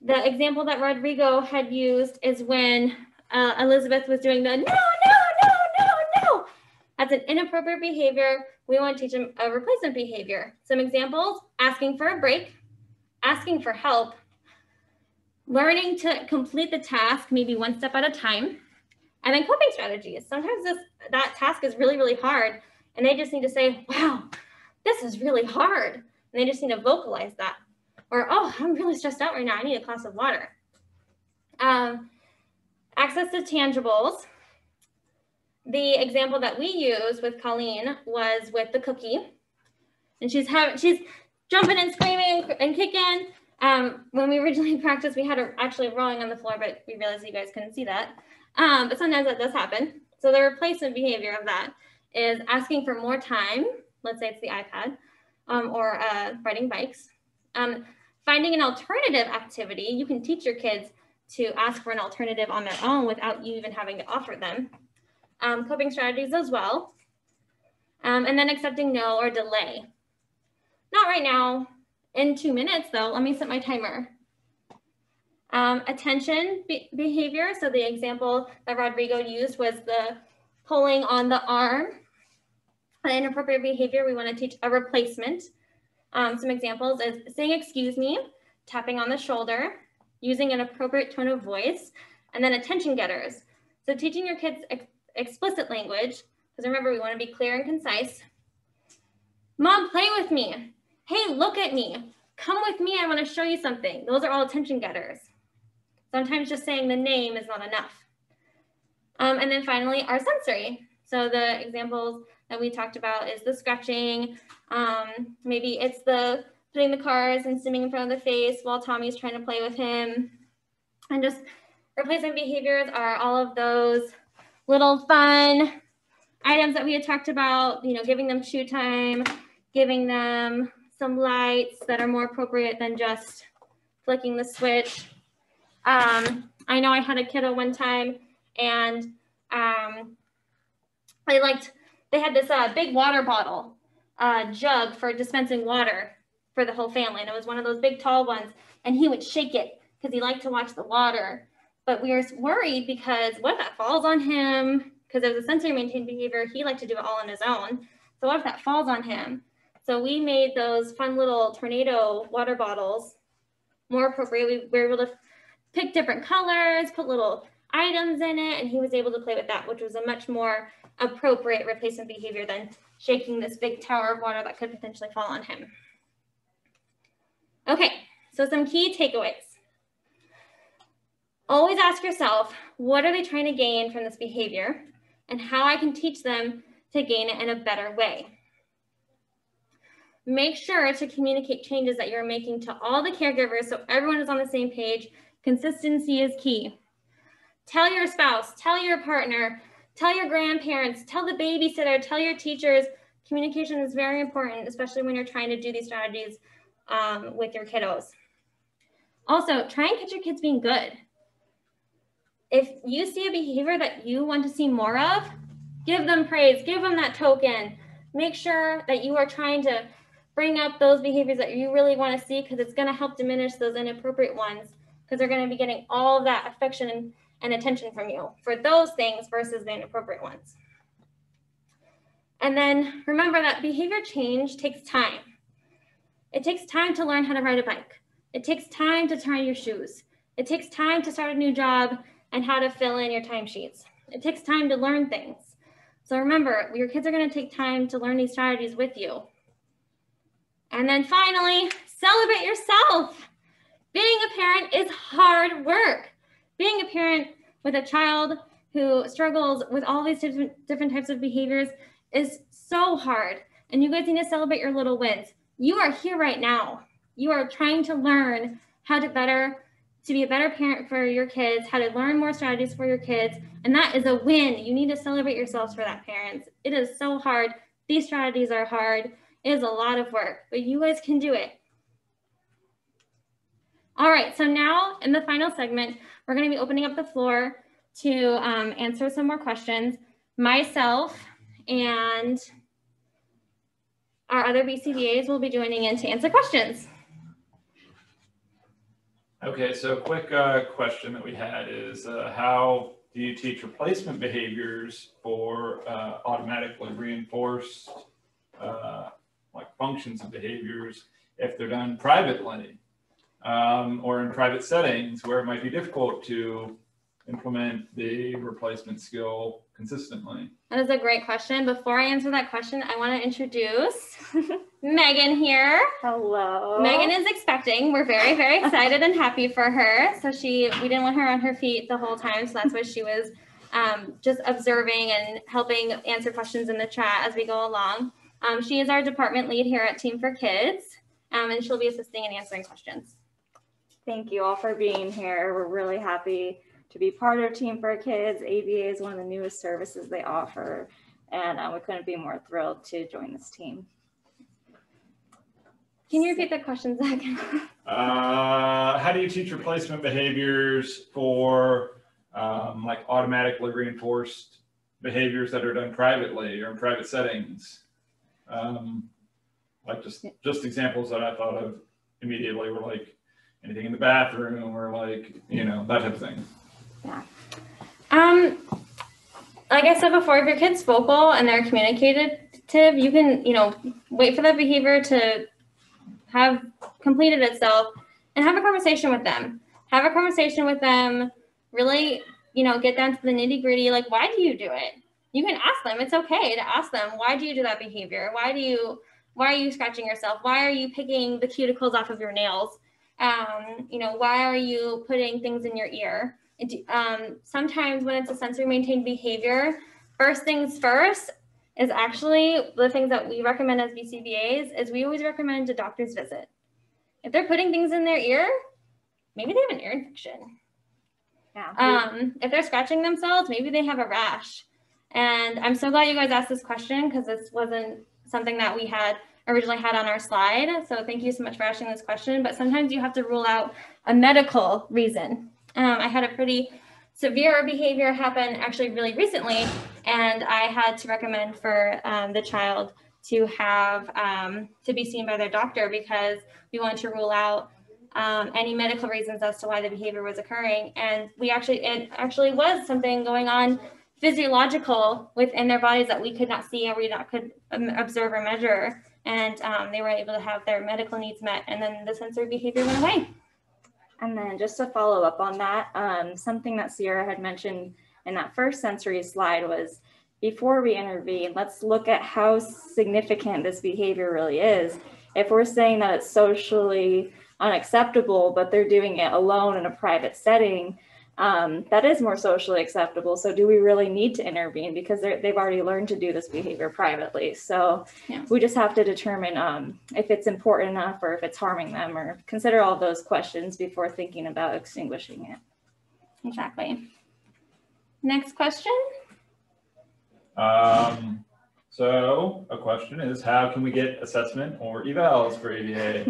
The example that Rodrigo had used is when Elizabeth was doing the no, no, no, no, no. That's an inappropriate behavior. We want to teach them a replacement behavior. Some examples: asking for a break, asking for help, learning to complete the task maybe one step at a time, and then coping strategies. Sometimes that task is really, really hard, and they just need to say, wow, this is really hard. And they just need to vocalize that. Or, oh, I'm really stressed out right now. I need a glass of water. Access to tangibles. The example that we used with Colleen was with the cookie. And she's jumping and screaming and kicking. When we originally practiced, we had her actually rolling on the floor, but we realized you guys couldn't see that. But sometimes that does happen. So the replacement behavior of that is asking for more time. Let's say it's the iPad, or riding bikes. Finding an alternative activity. You can teach your kids to ask for an alternative on their own without you even having to offer them. Coping strategies as well. And then accepting no or delay. Not right now. In 2 minutes though, let me set my timer. Attention behavior. So the example that Rodrigo used was the pulling on the arm. An inappropriate behavior, we want to teach a replacement. Some examples is saying excuse me, tapping on the shoulder, using an appropriate tone of voice, and then attention getters. So teaching your kids explicit language, because remember, we want to be clear and concise. Mom, play with me. Hey, look at me. Come with me, I want to show you something. Those are all attention getters. Sometimes just saying the name is not enough. And then finally, our sensory. So the examples that we talked about is the scratching. Maybe it's the putting the cards and stimming in front of the face while Tommy's trying to play with him. And just replacement behaviors are all of those little fun items that we had talked about, giving them chew time, giving them some lights that are more appropriate than just flicking the switch. I know I had a kiddo one time, and they had this big water bottle jug for dispensing water for the whole family. And it was one of those big tall ones, and he would shake it because he liked to watch the water. But we were worried because what if that falls on him? Because there's a sensory maintained behavior. He liked to do it all on his own. So what if that falls on him? So we made those fun little tornado water bottles more appropriate. We were able to pick different colors, put little items in it, and he was able to play with that, which was a much more appropriate replacement behavior than shaking this big tower of water that could potentially fall on him. Okay, so some key takeaways. Always ask yourself, what are they trying to gain from this behavior, and how I can teach them to gain it in a better way. Make sure to communicate changes that you're making to all the caregivers so everyone is on the same page. Consistency is key. Tell your spouse, tell your partner, tell your grandparents, tell the babysitter, tell your teachers. Communication is very important, especially when you're trying to do these strategies with your kiddos. Also, try and catch your kids being good. If you see a behavior that you want to see more of, give them praise, give them that token. Make sure that you are trying to bring up those behaviors that you really want to see, because it's going to help diminish those inappropriate ones, because they're going to be getting all of that affection and attention from you for those things versus the inappropriate ones. And then remember that behavior change takes time. It takes time to learn how to ride a bike. It takes time to tie your shoes. It takes time to start a new job and how to fill in your timesheets. It takes time to learn things. So remember, your kids are going to take time to learn these strategies with you. And then finally, celebrate yourself. Being a parent is hard work. Being a parent with a child who struggles with all these different types of behaviors is so hard. And you guys need to celebrate your little wins. You are here right now. You are trying to learn how to be a better parent for your kids, how to learn more strategies for your kids. And that is a win. You need to celebrate yourselves for that, parents. It is so hard. These strategies are hard. It is a lot of work, but you guys can do it. All right, so now in the final segment, we're going to be opening up the floor to answer some more questions. Myself and our other BCBAs will be joining in to answer questions. Okay, so a quick question that we had is how do you teach replacement behaviors for automatically reinforced like functions and behaviors if they're done privately or in private settings where it might be difficult to implement the replacement skill consistently? That is a great question. Before I answer that question, I want to introduce Megan here. Hello. Megan is expecting. We're very, very excited and happy for her. So we didn't want her on her feet the whole time. So that's why she was just observing and helping answer questions in the chat as we go along. She is our department lead here at Team for Kids, and she'll be assisting and answering questions. Thank you all for being here. We're really happy to be part of Team for Kids. ABA is one of the newest services they offer, and we couldn't be more thrilled to join this team. Can you repeat the question, Zach? How do you teach replacement behaviors for like automatically reinforced behaviors that are done privately or in private settings? Like just examples that I thought of immediately were like anything in the bathroom or like, you know, that type of thing. Yeah. Like I said before, if your kid's vocal and they're communicative, you can, wait for that behavior to have completed itself and have a conversation with them. Have a conversation with them, really, get down to the nitty gritty. Like, why do you do it? You can ask them. It's okay to ask them, why do you do that behavior? Why are you scratching yourself? Why are you picking the cuticles off of your nails? Why are you putting things in your ear? Sometimes when it's a sensory maintained behavior, first things first is actually the things that we recommend as BCBAs is we always recommend a doctor's visit. If they're putting things in their ear, maybe they have an ear infection. Yeah. If they're scratching themselves, maybe they have a rash. And I'm so glad you guys asked this question because this wasn't something that we had originally had on our slide. So thank you so much for asking this question. But sometimes you have to rule out a medical reason. I had a pretty severe behavior happen actually really recently, and I had to recommend for the child to have to be seen by their doctor because we wanted to rule out any medical reasons as to why the behavior was occurring. And it actually was something going on physiological within their bodies that we could not see or we could observe or measure. And they were able to have their medical needs met, and then the sensory behavior went away. And then just to follow up on that, something that Sierra had mentioned in that first sensory slide was before we intervene, let's look at how significant this behavior really is. If we're saying that it's socially unacceptable, but they're doing it alone in a private setting, that is more socially acceptable. So do we really need to intervene because they've already learned to do this behavior privately? So yeah. We just have to determine if it's important enough or if it's harming them, or consider all those questions before thinking about extinguishing it. Exactly. Next question. So a question is, how can we get assessment or evals for ABA?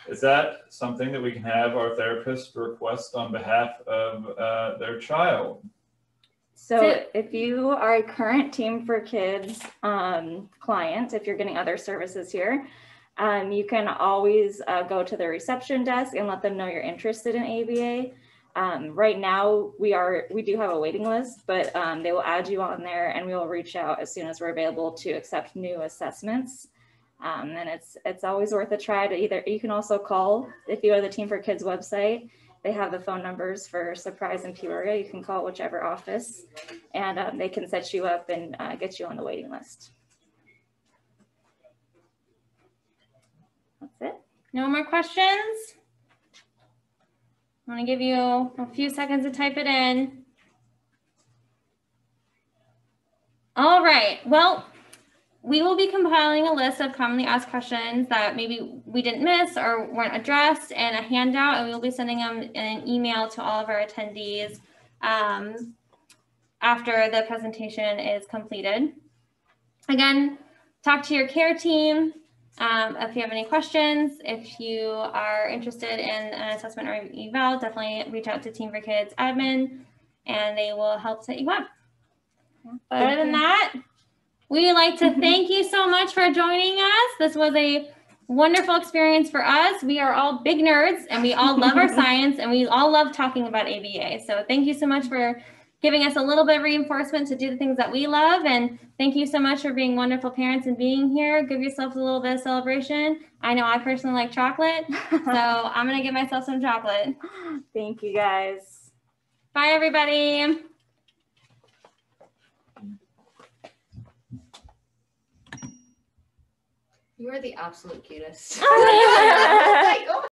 Is that something that we can have our therapist request on behalf of their child? So if you are a current Team for Kids client, if you're getting other services here, you can always go to the reception desk and let them know you're interested in ABA. Right now, we do have a waiting list, but they will add you on there, and we will reach out as soon as we're available to accept new assessments. And it's always worth a try to you can also call if you go to the Team for Kids website They have the phone numbers for Surprise and Peoria. You can call whichever office, and they can set you up and get you on the waiting list. That's it. No more questions? I'm going to give you a few seconds to type it in. All right. Well, we will be compiling a list of commonly asked questions that maybe we didn't miss or weren't addressed in a handout, and we will be sending them in an email to all of our attendees after the presentation is completed. Again, talk to your care team if you have any questions. If you are interested in an assessment or eval, definitely reach out to Team for Kids admin, and they will help set you up. But other than that, we would like to thank you so much for joining us. This was a wonderful experience for us. We are all big nerds, and we all love our science, and we all love talking about ABA. So thank you so much for giving us a little bit of reinforcement to do the things that we love. And thank you so much for being wonderful parents and being here. Give yourselves a little bit of celebration. I know I personally like chocolate, so I'm going to give myself some chocolate. Thank you, guys. Bye, everybody. You are the absolute cutest. Oh, Like, oh